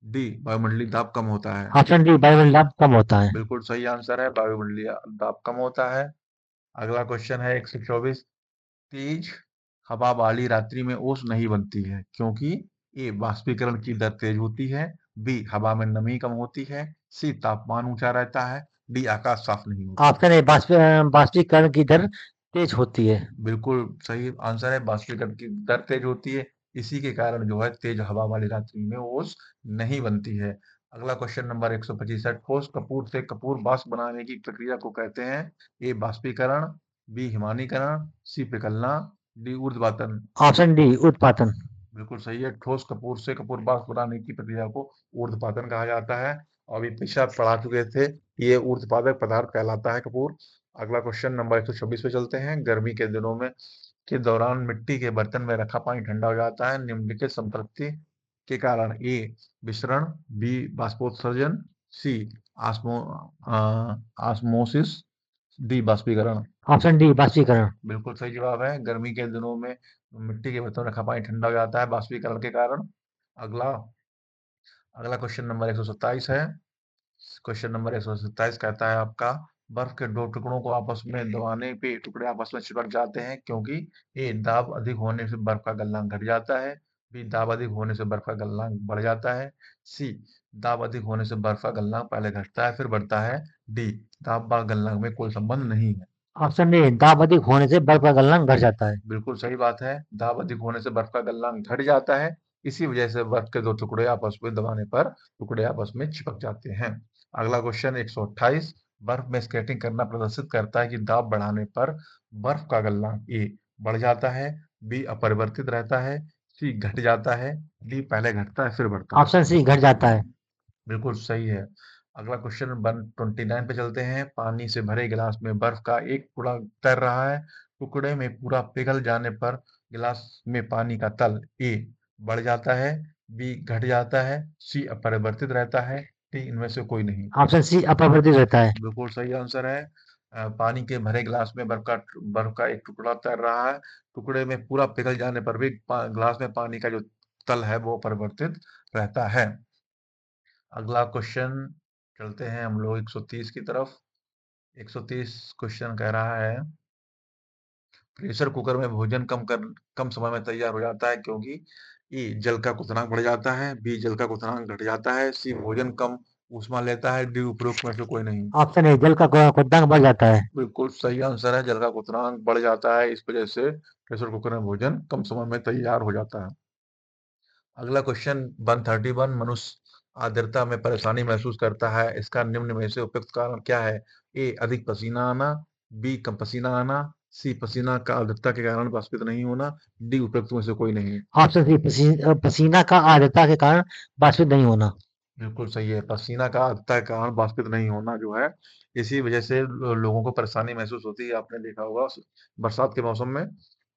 डी वायुमंडलीय ताप कम होता है। ऑप्शन डी, वायुमंडलीय दाब कम होता है। बिल्कुल सही आंसर है, वायुमंडलीय ताप कम होता है। अगला क्वेश्चन है 124, तेज हवा वाली रात्रि में ओस नहीं बनती है क्योंकि ए बाष्पीकरण की दर तेज होती है, बी हवा में नमी कम होती है, सी तापमान ऊंचा रहता है, डी आकाश साफ नहीं होता। ऑप्शन ए, बाष्पीकरण की दर तेज होती है। बिल्कुल सही आंसर है, बाष्पीकरण की दर तेज होती है, इसी के कारण जो है तेज हवा वाली रात्रि में ओस नहीं बनती है। अगला क्वेश्चन नंबर 125 है, ठोस कपूर से कपूर वाष्प बनाने की प्रक्रिया को कहते हैं, ए बाष्पीकरण, बी हिमानीकरण, सी पिघलना, डी ऊर्ध्वपातन। ऑप्शन डी, उत्पादन। बिल्कुल सही है, ठोस कपूर से कपूर वाष्प बनाने की प्रक्रिया को ऊर्ध्वपातन कहा जाता है। और अभी पीछे आप पढ़ा चुके थे, ये ऊर्ध्वपातक पदार्थ कहलाता है कपूर। अगला क्वेश्चन नंबर 126 पे चलते हैं, गर्मी के दिनों में के दौरान मिट्टी के बर्तन में रखा पानी ठंडा हो जाता है निम्नलिखित संपत्ति के कारण, ए विसरण, बी बाष्पोत्सर्जन, सी आस्मो आस्मोसिस, डी बाष्पीकरण। ऑप्शन डी, बाष्पीकरण। बिल्कुल सही जवाब है, गर्मी के दिनों में मिट्टी के बर्तन में रखा पानी ठंडा हो जाता है बाष्पीकरण के कारण। अगला अगला क्वेश्चन नंबर 127 है। क्वेश्चन नंबर 127 कहता है आपका, बर्फ के दो टुकड़ों को आपस में दबाने पे टुकड़े आपस में चिपक जाते हैं क्योंकि ए दाब अधिक होने से बर्फ का गलनांक घट जाता है, बी दाब अधिक होने से बर्फ का गलनांक बढ़ जाता है, सी दाब अधिक होने से बर्फ का गलनांक पहले घटता है फिर बढ़ता है, डी दाब व गलनांक में कोई संबंध नहीं है। ऑप्शन ए, दाब अधिक होने से बर्फ का गलनांक घट जाता है। बिल्कुल सही बात है, दाब अधिक होने से बर्फ का गलनांक घट जाता है, इसी वजह से बर्फ के दो टुकड़े आपस में दबाने पर टुकड़े आपस में चिपक जाते हैं। अगला क्वेश्चन 128, बर्फ में स्केटिंग करना प्रदर्शित करता है कि दाब बढ़ाने पर बर्फ का गलनांक ए बढ़ जाता है, बी अपरिवर्तित रहता है, सी घट जाता है, डी पहले घटता है फिर बढ़ता है। ऑप्शन सी, घट जाता है। बिल्कुल सही है। अगला क्वेश्चन 129 पे चलते हैं, पानी से भरे गिलास में बर्फ का एक टुकड़ा तैर रहा है, टुकड़े में पूरा पिघल जाने पर गिलास में पानी का तल ए बढ़ जाता है, बी घट जाता है, सी अपरिवर्तित रहता है, डी इनमें से कोई नहीं। ऑप्शन सी, अपरिवर्तित रहता है। बिल्कुल सही आंसर है। पानी के भरे गिलास में बर्फ का एक टुकड़ा तैर रहा है, टुकड़े में पूरा पिघल जाने पर भी गिलास में पानी का जो तल है वो परिवर्तित रहता है। अगला क्वेश्चन चलते हैं हम लोग 130 की तरफ। 130 क्वेश्चन कह रहा है, प्रेशर कुकर में भोजन कम समय में तैयार हो जाता है क्योंकि ए जल का क्वथनांक बढ़ जाता है, बी जल का क्वथनांक घट जाता है, सी भोजन कम ऊष्मा लेता है, डी उपरोक्त में से कोई नहीं। ऑप्शन ए, जल का क्वथनांक बढ़ जाता है। बिल्कुल सही आंसर है, जल का क्वथनांक बढ़ जाता है, इस वजह से प्रेशर कुकर में भोजन कम समय में तैयार हो जाता है। अगला क्वेश्चन 131, मनुष्य आर्द्रता में परेशानी महसूस करता है, इसका निम्न में से उपयुक्त कारण क्या है, ए अधिक पसीना आना, बी कम पसीना आना, सी पसीना का आर्द्रता के कारण वाष्पित नहीं होना, डी उपयुक्त में से कोई नहीं। ऑप्शन सी, पसीना का आर्द्रता के कारण वाष्पित नहीं होना। बिल्कुल सही है, पसीना का आर्द्रता के कारण वाष्पित नहीं होना जो है, इसी वजह से लोगों को परेशानी महसूस होती है, आपने देखा होगा बरसात के मौसम में।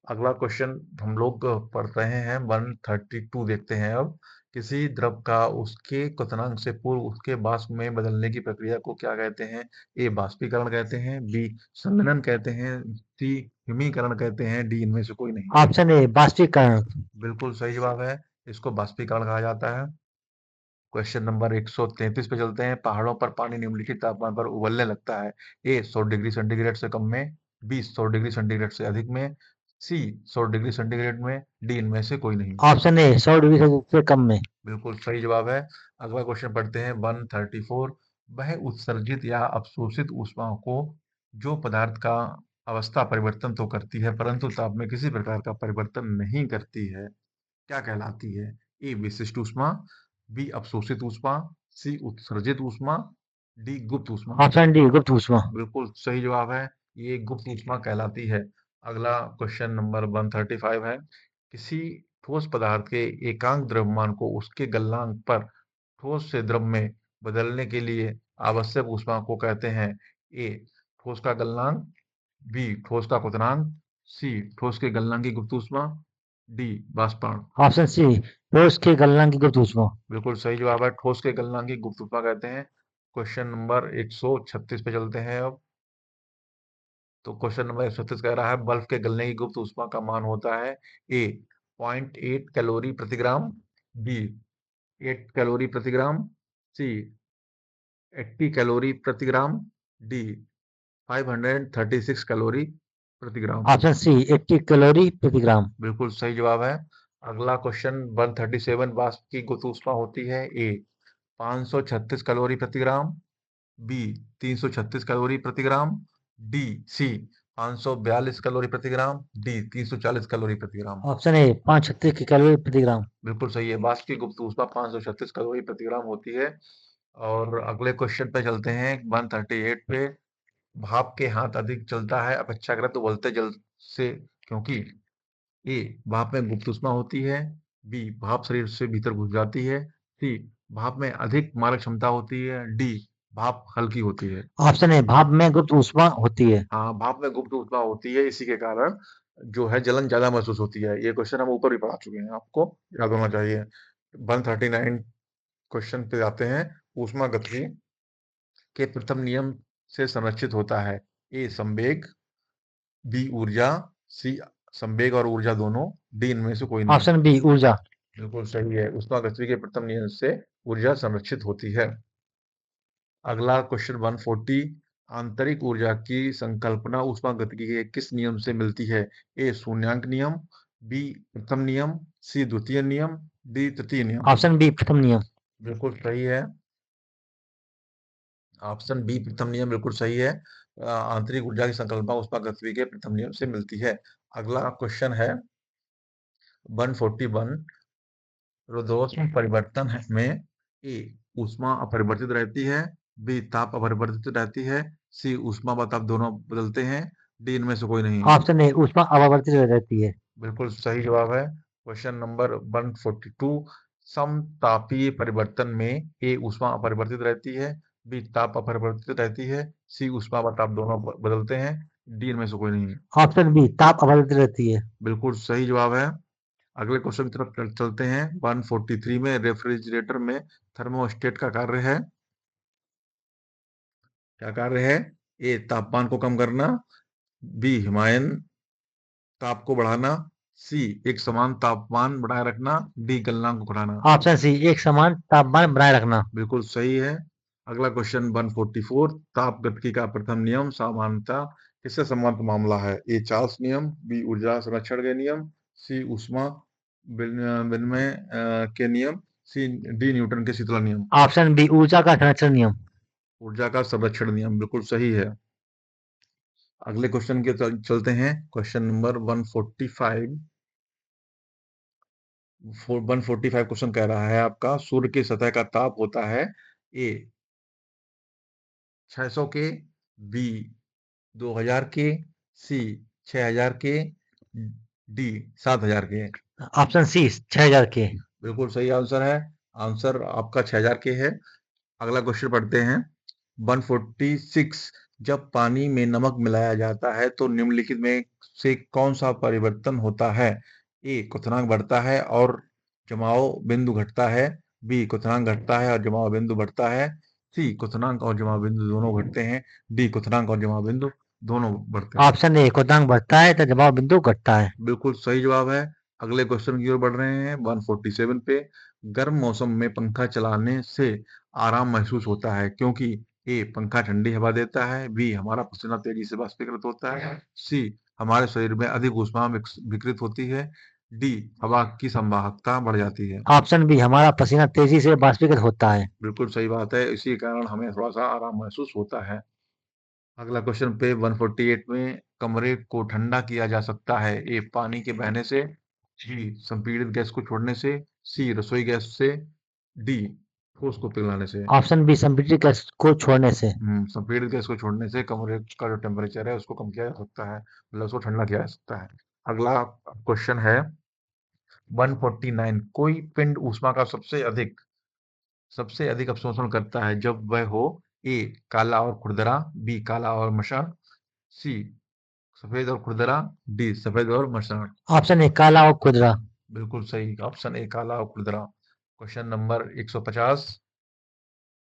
अगला क्वेश्चन हम लोग पढ़ रहे हैं 132, देखते हैं अब, किसी द्रव का उसके क्वथनांक से पूर्व उसके वाष्प में बदलने की प्रक्रिया को क्या कहते हैं, ए बाष्पीकरण कहते हैं, बी संघनन कहते हैं, सी हिमीकरण कहते हैं, डी इनमें से कोई नहीं। ऑप्शन ए, बाष्पीकरण। बिल्कुल सही जवाब है, इसको बाष्पीकरण कहा जाता है। क्वेश्चन नंबर 133 पे चलते हैं, पहाड़ों पर पानी निम्नलिखित तापमान पर उबलने लगता है, ए 100 डिग्री सेंटीग्रेड से कम में, बी 100 डिग्री सेंटीग्रेड से अधिक में, सी 100 डिग्री सेंटीग्रेड में, डी इनमें से कोई नहीं। ऑप्शन ए, 100 डिग्री से कम में। बिल्कुल सही जवाब है। अगला क्वेश्चन पढ़ते हैं 134, वह उत्सर्जित या अवशोषित ऊष्मा को जो पदार्थ का अवस्था परिवर्तन तो करती है परंतु ताप में किसी प्रकार का परिवर्तन नहीं करती है, क्या कहलाती है, ए विशिष्ट ऊष्मा, बी अवशोषित ऊष्मा, सी उत्सर्जित ऊष्मा, डी गुप्त ऊष्मा। ऑप्शन डी, गुप्त ऊष्मा। बिल्कुल सही जवाब है, ये गुप्त ऊष्मा कहलाती है। अगला क्वेश्चन नंबर 135 है, किसी ठोस पदार्थ के एकांक द्रव्यमान को उसके गलनांक पर ठोस से द्रव में बदलने के लिए आवश्यक ऊष्मा को कहते हैं, ए ठोस का गलनांक, बी ठोस का क्वथनांक, सी ठोस के गलनांक की गुप्त ऊष्मा, डी वाष्पन। ऑप्शन सी, ठोस के गलनांक की गुप्त ऊष्मा। बिल्कुल सही जवाब है, ठोस के गलनांक की गुप्त ऊष्मा कहते हैं। क्वेश्चन नंबर 136 पे चलते हैं अब। तो क्वेश्चन नंबर 136 कह रहा है बल्ब के गलने की गुप्त ऊष्मा का मान होता है ए 0.8 कैलोरी प्रति ग्राम, बी 8 कैलोरी प्रति ग्राम, सी 80 कैलोरी प्रति ग्राम, डी 536 कैलोरी प्रति ग्राम। ऑप्शन सी, 80 कैलोरी प्रति ग्राम। बिल्कुल सही जवाब है। अगला क्वेश्चन 137 वाष्प की गुप्त ऊष्मा होती है ए 536 कैलोरी प्रति ग्राम, बी 336 कैलोरी प्रति ग्राम, डी सी 542 कैलोरी प्रति ग्राम, डी 340 कैलोरी प्रति ग्राम। ऑप्शन ए, 536 की कैलोरी प्रति ग्राम। बिल्कुल सही है, वाष्प की गुप्त ऊष्मा 536 कैलोरी प्रति ग्राम होती है। और अगले क्वेश्चन पे चलते हैं 138 पे। भाप के हाथ अधिक चलता है अपेक्षाकृत उबलते जल से, क्योंकि ए भाप में गुप्त ऊष्मा होती है, बी भाप शरीर से भीतर घुस जाती है, सी भाप में अधिक मारक क्षमता होती है, डी भाप हल्की होती है। ऑप्शन ए, भाप में गुप्त ऊष्मा होती है। हाँ, भाप में गुप्त ऊष्मा होती है, इसी के कारण जो है जलन ज्यादा महसूस होती है। ये क्वेश्चन हम ऊपर भी पढ़ा चुके हैं, आपको याद होना चाहिए। 139 क्वेश्चन पे आते हैं। ऊष्मा गतिकी के प्रथम नियम से संरक्षित होता है ए संवेग, बी ऊर्जा, सी संवेग और ऊर्जा दोनों, डी इनमें से कोई नहीं। ऑप्शन बी, ऊर्जा। बिल्कुल सही है, ऊष्मागतिकी के प्रथम नियम से ऊर्जा संरक्षित होती है। अगला क्वेश्चन 140, आंतरिक ऊर्जा की संकल्पना ऊष्मागतिकी के किस नियम से मिलती है? ए शून्यांक नियम, बी प्रथम नियम, सी द्वितीय नियम, डी तृतीय नियम। ऑप्शन बी, प्रथम नियम। बिल्कुल सही है, ऑप्शन बी प्रथम नियम बिल्कुल सही है। आंतरिक ऊर्जा की संकल्पना ऊष्मागतिकी के प्रथम नियम से मिलती है। अगला क्वेश्चन है 141, रुद्धोष्म परिवर्तन में ए ऊष्मा अपरिवर्तित रहती है, बी ताप अपरिवर्तित रहती है, सी ऊष्मा व ताप दोनों बदलते हैं, डी इनमें से कोई नहीं। ऑप्शन ए, ऊष्मा अपरिवर्तित रहती है। बिल्कुल सही जवाब है। क्वेश्चन नंबर 142, समतापीय परिवर्तन में ए ऊष्मा अपरिवर्तित रहती है, बी ताप अपरिवर्तित रहती है, सी ऊष्मा व ताप दोनों बदलते हैं, डी इनमें से कोई नहीं। ऑप्शन बी, ताप अपरिवर्तित रहती है। बिल्कुल सही जवाब है। अगले क्वेश्चन की तरफ चलते हैं। 143 में रेफ्रिजरेटर में थर्मोस्टेट का कार्य है, क्या कार्य है? ए तापमान को कम करना, बी हिमायन ताप को बढ़ाना, सी एक समान तापमान बनाए रखना, डी गलनांक को घटाना। ऑप्शन सी, एक समान तापमान बनाए रखना। बिल्कुल सही है। अगला क्वेश्चन 144, ताप गतिकी का प्रथम नियम सामान्यता किससे संबंधित मामला है? ए चार्ल्स नियम, बी ऊर्जा संरक्षण के नियम, सी ऊष्मा विनिमय के नियम, सी डी न्यूटन के शीतला नियम। ऑप्शन बी, ऊर्जा का संरक्षण नियम। ऊर्जा का संरक्षण नियम बिल्कुल सही है। अगले क्वेश्चन के चलते हैं। क्वेश्चन नंबर 145, 145 क्वेश्चन कह रहा है आपका सूर्य की सतह का ताप होता है ए 600 के, बी 2000 के, सी 6000 के, डी 7000 के। ऑप्शन सी, 6000 के। बिल्कुल सही आंसर है, आंसर आपका 6000 के है। अगला क्वेश्चन पढ़ते हैं 146, जब पानी में नमक मिलाया जाता है तो निम्नलिखित में से कौन सा परिवर्तन होता है? ए क्वथनांक बढ़ता है और जमाव बिंदु घटता है, बी क्वथनांक घटता है और जमाव बिंदु बढ़ता है, सी क्वथनांक और जमाव बिंदु दोनों घटते हैं, डी क्वथनांक और जमाव बिंदु दोनों बढ़ते हैं। ऑप्शन ए, क्वथनांक बढ़ता है तो जमाव बिंदु घटता है। बिल्कुल सही जवाब है। अगले क्वेश्चन की ओर बढ़ रहे हैं 147 पे। गर्म मौसम में पंखा चलाने से आराम महसूस होता है क्योंकि ए पंखा ठंडी हवा देता है, बी हमारा पसीना तेजी से बाष्पीकृत होता है, सी हमारे शरीर में अधिक ऊष्मा विकृत होती है, डी हवा की संवाहकता बढ़ जाती है। ऑप्शन बी, हमारा पसीना तेजी से बाष्पीकृत होता है। बिल्कुल सही बात है, इसी के कारण हमें थोड़ा सा आराम महसूस होता है। अगला क्वेश्चन पे 148 में कमरे को ठंडा किया जा सकता है ए पानी के बहने से, बी संपीड़ित गैस को छोड़ने से, सी रसोई गैस से, डी ठोस को पिघलाने से। ऑप्शन बी, संपीड़ित गैस को छोड़ने से। संपीड़ित गैस को छोड़ने से कमरे का जो टेम्परेचर है उसको कम किया जा सकता है, मतलब उसको ठंडा किया जा सकता है। अगला क्वेश्चन है 149, कोई पिंड ऊष्मा का सबसे अधिक अवशोषण करता है जब वह हो ए काला और खुरदरा, बी काला और मसृण, सी सफेद और खुरदरा, डी सफेद और मसृण। ऑप्शन ए काला और खुदरा। बिल्कुल सही, ऑप्शन ए काला और खुरदरा। क्वेश्चन नंबर 150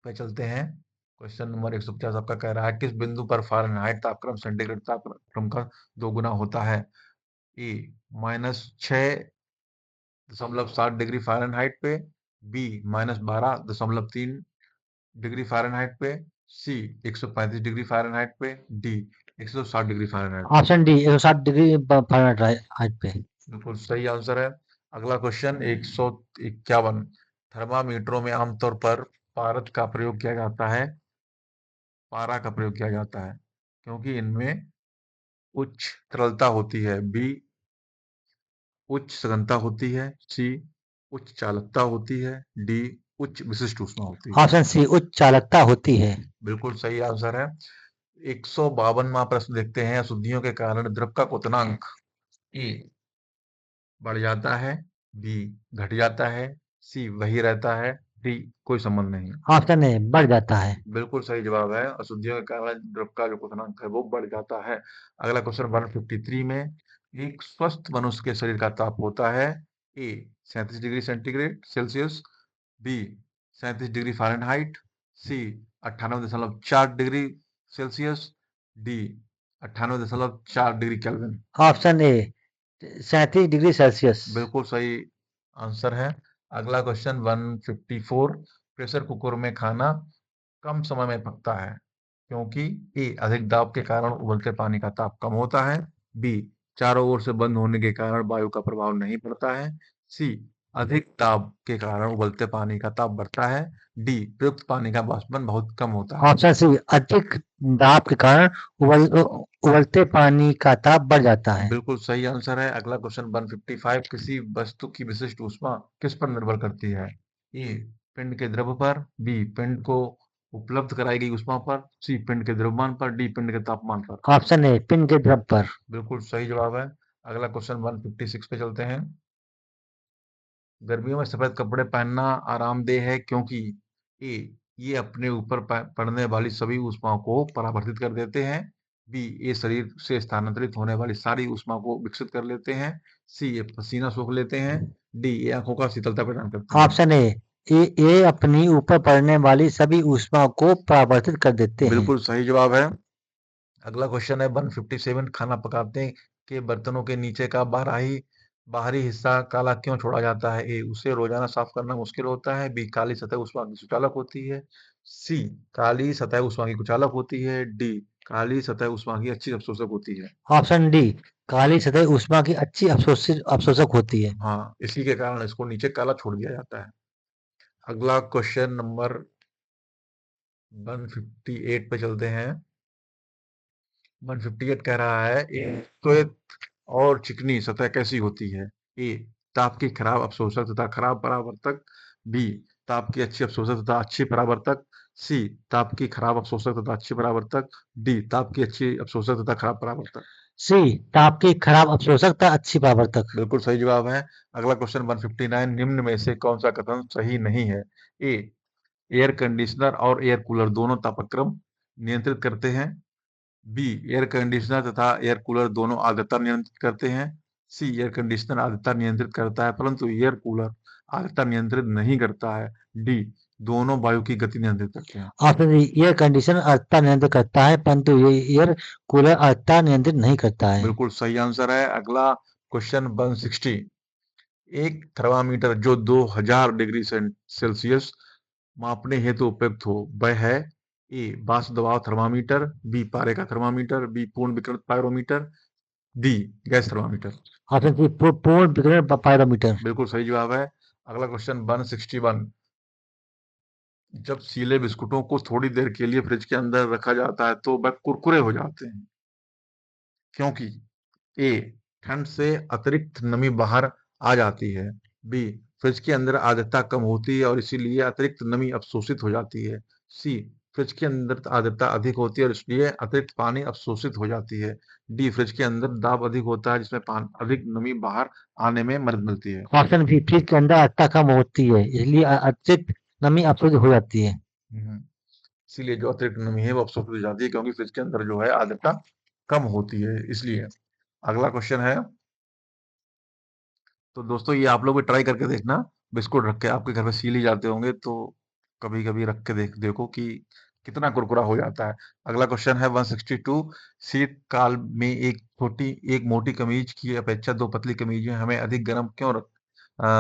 पे चलते हैं। क्वेश्चन नंबर 150 आपका कह रहा है किस बिंदु पर फ़ारेनहाइट तापक्रम सेंटीग्रेड तापक्रम का 2 गुना होता है? ए -6.7 डिग्री फ़ारेनहाइट पे, बी -12.3 डिग्री फ़ारेनहाइट पे, सी 135 डिग्री फ़ारेनहाइट पे, डी 160 डिग्री फ़ारेनहाइट पे। ऑप्शन डी 160 डिग्री फ़ारेनहाइट पे। बिल्कुल सही आंसर है। अगला क्वेश्चन 151, थर्मामीटरों में आमतौर पर पारद का प्रयोग किया जाता है, पारा का प्रयोग किया जाता है क्योंकि इनमें उच्च तरलता होती है, बी उच्च सघनता होती है, सी उच्च चालकता होती है, डी उच्च विशिष्ट ऊष्मा होती है। ऑप्शन सी उच्च चालकता होती है। बिल्कुल सही आंसर है। 152वां प्रश्न देखते हैं, अशुद्धियों के कारण द्रव का क्वथनांक ए बढ़ जाता है, बी घट जाता है, सी वही रहता है, डी कोई संबंध नहीं। ऑप्शन ए बढ़ जाता है। बिल्कुल सही जवाब है, अशुद्धियों के कारण द्रव का जो क्वथनांक है वो बढ़ जाता है। अगला क्वेश्चन 153 में, एक स्वस्थ मनुष्य के शरीर का ताप होता है A 37 degree centigrade Celsius, B 37 degree Fahrenheit, C 98.4 degree Celsius, D 98.4 degree Kelvin. Option A 37 degree Celsius. बिल्कुल सही आंसर है। अगला क्वेश्चन 154, प्रेशर कुकर में खाना कम समय में पकता है क्योंकि ए अधिक दाब के कारण उबलते पानी का ताप कम होता है, बी चारों ओर से बंद होने के कारण वायु का प्रभाव नहीं पड़ता है, सी अधिक दाब के कारण उबलते पानी का ताप बढ़ता है, डी प्रयुक्त पानी का वाष्पन बहुत कम होता है। ऑप्शन सी अधिक दाब के कारण उबलते पानी का ताप बढ़ जाता है। बिल्कुल सही आंसर है। अगला क्वेश्चन 155, किसी वस्तु की विशिष्ट ऊष्मा किस पर निर्भर करती है? ए पिंड के द्रव्य पर, बी पिंड को उपलब्ध कराई गई ऊष्मा पर, सी पिंड के द्रव्यमान पर, डी पिंड के तापमान पर। ऑप्शन ए पिंड के द्रव पर। बिल्कुल सही जवाब है। अगला क्वेश्चन 156 पे चलते हैं। गर्मियों में सफेद कपड़े पहनना आरामदेह है क्योंकि ए ये अपने ऊपर पड़ने वाली सभी ऊष्मा को परावर्तित कर देते हैं, बी ये शरीर से स्थानांतरित होने वाली सारी ऊष्मा को विकसित कर लेते हैं, सी ये पसीना सोख लेते हैं, डी ये आंखों का शीतलता प्रदान करते हैं। ऑप्शन ए ये अपनी ऊपर पड़ने वाली सभी ऊष्मा को परावर्तित कर देते हैं। बिल्कुल सही जवाब है। अगला क्वेश्चन है 157, खाना पकाते के बर्तनों के नीचे का बाहरी हिस्सा काला क्यों छोड़ा जाता है? ए उसे रोजाना साफ करना मुश्किल होता है, बी काली सतह उष्मा की सुचालक होती है, सी काली सतह उष्मा की कुचालक होती है, डी काली सतह उष्मा की अच्छी अवशोषक होती है। ऑप्शन डी काली सतह ऊष्मा की अच्छी अवशोषक होती है। हाँ, इसी के कारण इसको नीचे काला छोड़ दिया जाता है। अगला क्वेश्चन नंबर 158 पे चलते हैं। 158 कह रहा है एक श्वेत और चिकनी सतह कैसी होती है? ए ताप की खराब अवशोषक तथा खराब परावर्तक, बी ताप की अच्छी अवशोषक तथा अच्छी परावर्तक, सी ताप की खराब अवशोषक तथा अच्छी परावर्तक, डी ताप की अच्छी अवशोषक तथा खराब परावर्तक। सी ताप की खराब अवशोषक तथा अच्छी परावर्तक। बिल्कुल सही जवाब है। अगला क्वेश्चन 159, निम्न में से कौन सा कथन सही नहीं है? ए एयर कंडीशनर और एयर कूलर दोनों तापक्रम नियंत्रित करते हैं, बी एयर कंडीशनर तथा एयर कूलर दोनों आर्द्रता नियंत्रित करते हैं, सी एयर कंडीशनर आर्द्रता नियंत्रित करता है परंतु एयर कूलर आर्द्रता नियंत्रित नहीं करता है, डी दोनों वायु की गति नियंत्रित करते हैं। ऑप्शन डी एयर कंडीशनर आर्द्रता नियंत्रित करता है परंतु ये एयर कूलर आर्द्रता नियंत्रित नहीं करता है। बिल्कुल सही आंसर है। अगला क्वेश्चन 160, एक थर्मामीटर जो 2000 डिग्री सेल्सियस मापने हेतु उपयुक्त हो वह है? ए वाष्प दबाव थर्मामीटर, बी पारे का थर्मामीटर, बी पूर्ण विकृत pyrometer, D gas thermometer. Option C पूर्ण विकिरण पायरोमीटर। बिल्कुल सही जवाब है। अगला क्वेश्चन 161, जब सीले बिस्कुटों को थोड़ी देर के लिए फ्रिज के अंदर रखा जाता है तो वह कुरकुरे हो जाते हैं क्योंकि ए ठंड से अतिरिक्त नमी बाहर आ जाती है, बी फ्रिज के अंदर आर्द्रता कम होती है और इसीलिए अतिरिक्त नमी अवशोषित हो जाती है, सी फ्रिज के अंदर आर्द्रता अधिक होती है और इसलिए अतिरिक्त पानी अवशोषित हो जाती है, डी फ्रिज के अंदर दाब अधिक होता है जिसमें अधिक नमी बाहर आने में मदद मिलती है। ऑप्शन बी फ्रिज के अंदर आर्द्रता कम होती है इसलिए अतिरिक्त नमी अवशोषित हो जाती है। हम्म, इसीलिए जो अतिरिक्त नमी है वो अब्सॉर्ब हो जाती है, क्योंकि फ्रिज के अंदर जो है आर्द्रता कम होती है इसलिए। अगला क्वेश्चन है, तो दोस्तों ये आप लोग भी ट्राई करके देखना, बिस्कुट रख के आपके घर में सील ही जाते होंगे, तो कभी कभी रख के देखो कि कितना कुरकुरा हो जाता है। अगला क्वेश्चन है 162, शीतकाल में एक मोटी कमीज की अपेक्षा दो पतली कमीजें हमें अधिक गर्म क्यों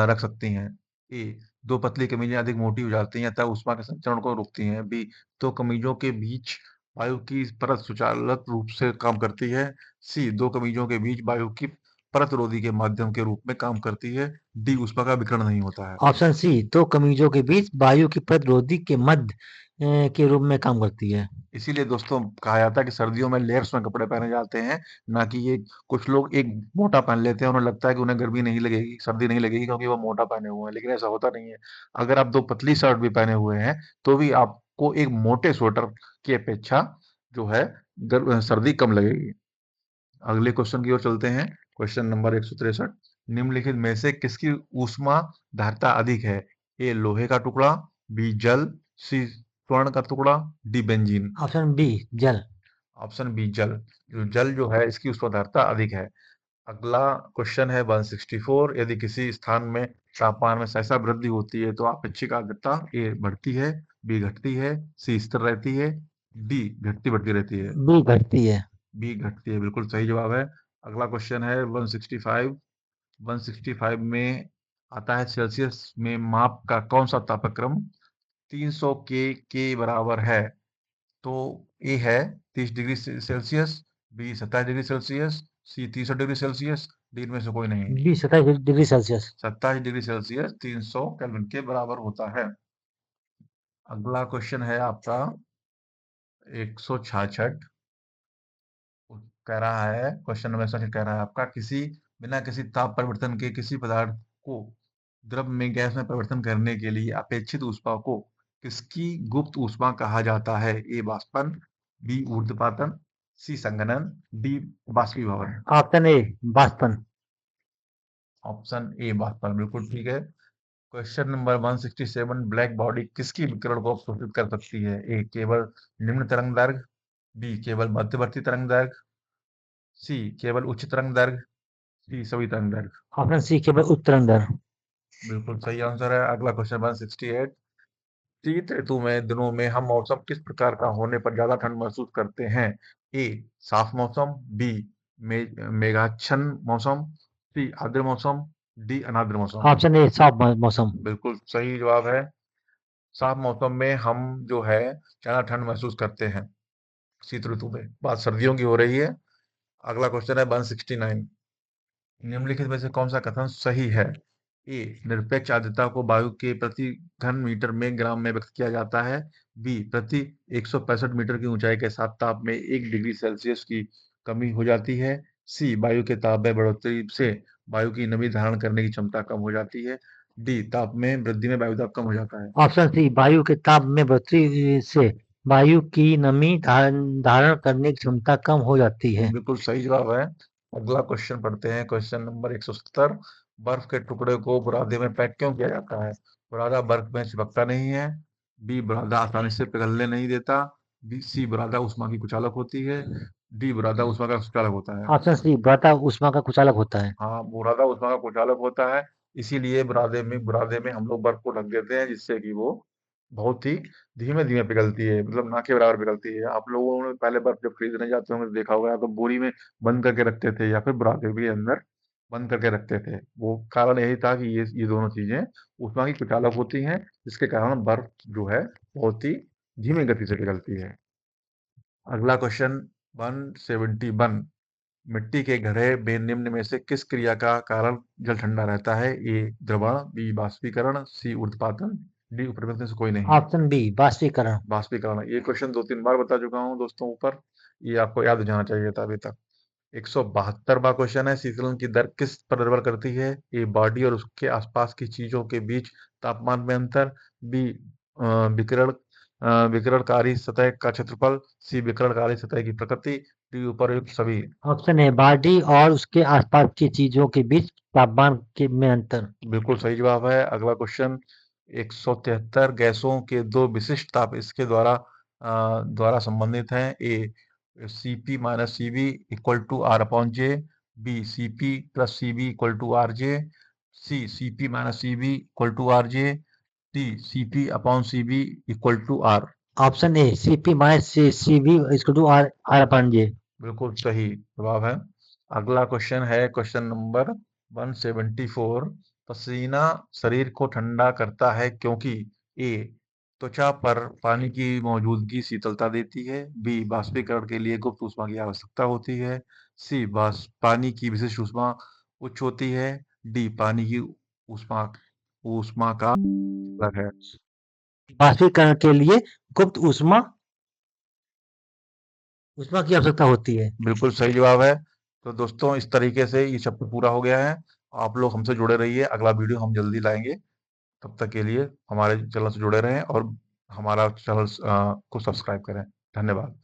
रख सकती हैं? ए, दो पतली कमीजें अधिक मोटी हो जाती हैं, अतः ऊष्मा के संचरण को रोकती हैं। बी, दो कमीजों के बीच वायु की परत सुचालक रूप से काम करती है। सी, दो कमीजों के बीच वायु की परतरोधी के माध्यम के रूप में काम करती है। डी, ऊष्मा का विकिरण नहीं होता है। ऑप्शन सी, दो कमीजों के बीच वायु की प्रतिरोधी के मध्य के रूप में काम करती है। इसीलिए दोस्तों कहा जाता है कि सर्दियों में लेयर्स में कपड़े पहने जाते हैं, ना कि ये कुछ लोग एक मोटा पहन लेते हैं, उन्हें लगता है कि उन्हें गर्मी नहीं लगेगी, सर्दी नहीं लगेगी, क्योंकि वो मोटा पहने हुए हैं, लेकिन ऐसा होता नहीं है। अगर आप दो पतली शर्ट भी पहने हुए हैं तो भी आपको एक मोटे स्वेटर की अपेक्षा जो है सर्दी कम लगेगी। अगले क्वेश्चन की ओर चलते हैं। क्वेश्चन नंबर 163, निम्नलिखित में से किसकी ऊष्मा धारिता अधिक है? ए, लोहे का टुकड़ा, बी, जल, सी, स्वर्ण का टुकड़ा, डी, बेंजीन। ऑप्शन बी, जल। ऑप्शन बी, जल। जल जो है इसकी ऊष्मा धारिता अधिक है। अगला क्वेश्चन है 164, यदि किसी स्थान में तापमान में सहसा वृद्धि होती है तो अपेक्षित आर्द्रता ए बढ़ती है, बी घटती है, सी स्थिर रहती है, डी घटती बढ़ती रहती है। बी, घटती है। बी घटती है, बिल्कुल सही जवाब है। अगला क्वेश्चन है 165, 165 में आता है सेल्सियस में माप का कौन सा तापक्रम 300 के बराबर है? तो ए है 30 degree Celsius, B 27 degree Celsius, C 63 degree Celsius, D इनमें से कोई नहीं। B, 27 degree Celsius. 27 degree Celsius 300 kelvin के बराबर होता है। अगला क्वेश्चन है आपका 166, कह रहा है, क्वेश्चन नंबर 166 कह रहा है आपका, बिना किसी ताप परिवर्तन के किसी पदार्थ को द्रव में गैस में परिवर्तन करने के लिए अपेक्षित ऊष्मा को किसकी गुप्त ऊष्मा कहा जाता है? ए, बाष्पन, बी, ऊर्ध्वपातन, सी, संघनन, डी, बाष्पीभवन। Option A, बाष्पन। ऑप्शन ए, बाष्पन, बिल्कुल ठीक है। क्वेश्चन नंबर 167, ब्लैक बॉडी किसकी विकिरण को अवशोषित कर सकती है? ए, केवल निम्न तरंग दैर्घ्य, बी, केवल मध्यवर्ती तरंग दैर्घ्य, सी, केवल उच्च तरंग दैर्घ्य, डी, सभी तरंग दैर्घ्य। ऑप्शन सी, केवल उत्तरांदर। बिल्कुल सही आंसर है। अगला क्वेश्चन 168, शीत ऋतु में दिनों में हम मौसम किस प्रकार का होने पर ज्यादा ठंड महसूस करते हैं? ए, साफ मौसम, बी, मेघाच्छन्न मौसम, सी, आर्द्र मौसम, डी, अनाद्र मौसम। ऑप्शन ए, साफ मौसम। बिल्कुल सही जवाब है। साफ मौसम में हम जो है ज्यादा ठंड महसूस करते हैं शीत ऋतु में। बात सर्दियों की हो रही है। अगला क्वेश्चन है 169, निम्नलिखित में से कौन सा कथन सही है? ए, निरपेक्ष आर्द्रता को वायु के प्रति घन मीटर में ग्राम में व्यक्त किया जाता है। बी, प्रति 165 मीटर की ऊंचाई के साथ ताप में 1 डिग्री सेल्सियस की कमी हो जाती है। सी, वायु के ताप में बढ़ोतरी से वायु की नमी धारण करने की क्षमता कम हो जाती है। डी, ताप में वृद्धि में वायु दाब कम हो जाता है। ऑप्शन सी, वायु के ताप में बढ़ोतरी से वायु की नमी धारण करने की क्षमता कम हो जाती है। बिल्कुल सही जवाब है। अगला क्वेश्चन पढ़ते हैं, क्वेश्चन नंबर 170, बर्फ के टुकड़े को बुरादे में पैक क्यों किया जाता है? बुरादा बर्फ में चिपकता नहीं है, बी, बुरादा आसानी से पिघलने नहीं देता, बी, सी, बुरादा उष्मा की कुचालक होती है, डी, बुरादा उष्मा का कुचालक होता है। ऑप्शन सी, बुरादा उष्मा का कुचालक होता है। हाँ, बुरादा उष्मा का कुचालक होता है, इसीलिए बुरादे में हम लोग बर्फ को ढक देते हैं, जिससे कि वो बहुत ही धीमे धीमे पिघलती है, मतलब ना के बराबर पिघलती है। आप लोगों ने पहले बर्फ जब खरीदने जाते होंगे तो देखा होगा, या तो बोरी में बंद करके रखते थे या फिर बुरादे के अंदर बंद करके रखते थे। वो कारण यही था कि ये दोनों चीजें उष्मा की कुचालक होती हैं, जिसके कारण बर्फ जो है बहुत ही धीमी गति से पिघलती है। अगला क्वेश्चन 171, मिट्टी के घड़े में निम्न में से किस क्रिया का कारण जल ठंडा रहता है? ए, द्रवण, बी, बाष्पीकरण, सी, ऊर्ध्वपातन, डी, उपरोक्त में से कोई नहीं। ऑप्शन बी, बाष्पीकरण। बाष्पीकरण, ये क्वेश्चन 2-3 बार बता चुका हूँ दोस्तों ऊपर, ये आपको याद हो जाना चाहिए था अभी तक। 172वां क्वेश्चन है, शीतलन की दर किस पर निर्भर करती है? ए, बॉडी और उसके आसपास की चीजों के बीच तापमान में अंतर, बी, विकिरणकारी सतह का क्षेत्रफल, सी, विकिरणकारी सतह की प्रकृति, डी, उपर्युक्त सभी। ऑप्शन ए, बॉडी और उसके आसपास की चीजों के बीच तापमान में अंतर। बिल्कुल सही जवाब है। अगला क्वेश्चन 173, गैसों के दो विशिष्ट ताप इसके द्वारा द्वारा संबंधित हैं? A Cp minus Cv equal to R upon J, B Cp plus Cv equal to R J, C Cp minus Cv equal to R J, D Cp upon Cv equal to R. Option A CP minus CV equal to R R upon J. बिल्कुल सही जवाब है। अगला question है question number 174। पसीना शरीर को ठंडा करता है क्योंकि ए त्वचा पर पानी की मौजूदगी शीतलता देती है, बी बाष्पीकरण के लिए गुप्त ऊष्मा की आवश्यकता होती है, सी पानी की विशिष्ट ऊष्मा उच्च होती है, डी पानी की ऊष्मा ऊष्मा का स्तर है। बाष्पीकरण के लिए गुप्त ऊष्मा ऊष्मा की आवश्यकता होती है। बिल्कुल सही जवाब है। तो दोस्तों इस तरीके से ये चैप्टर पूरा हो गया है। आप लोग हमसे जुड़े रहिए, अगला वीडियो हम जल्दी लाएंगे। तब तक के लिए हमारे चैनल से जुड़े रहें और हमारा चैनल को सब्सक्राइब करें। धन्यवाद।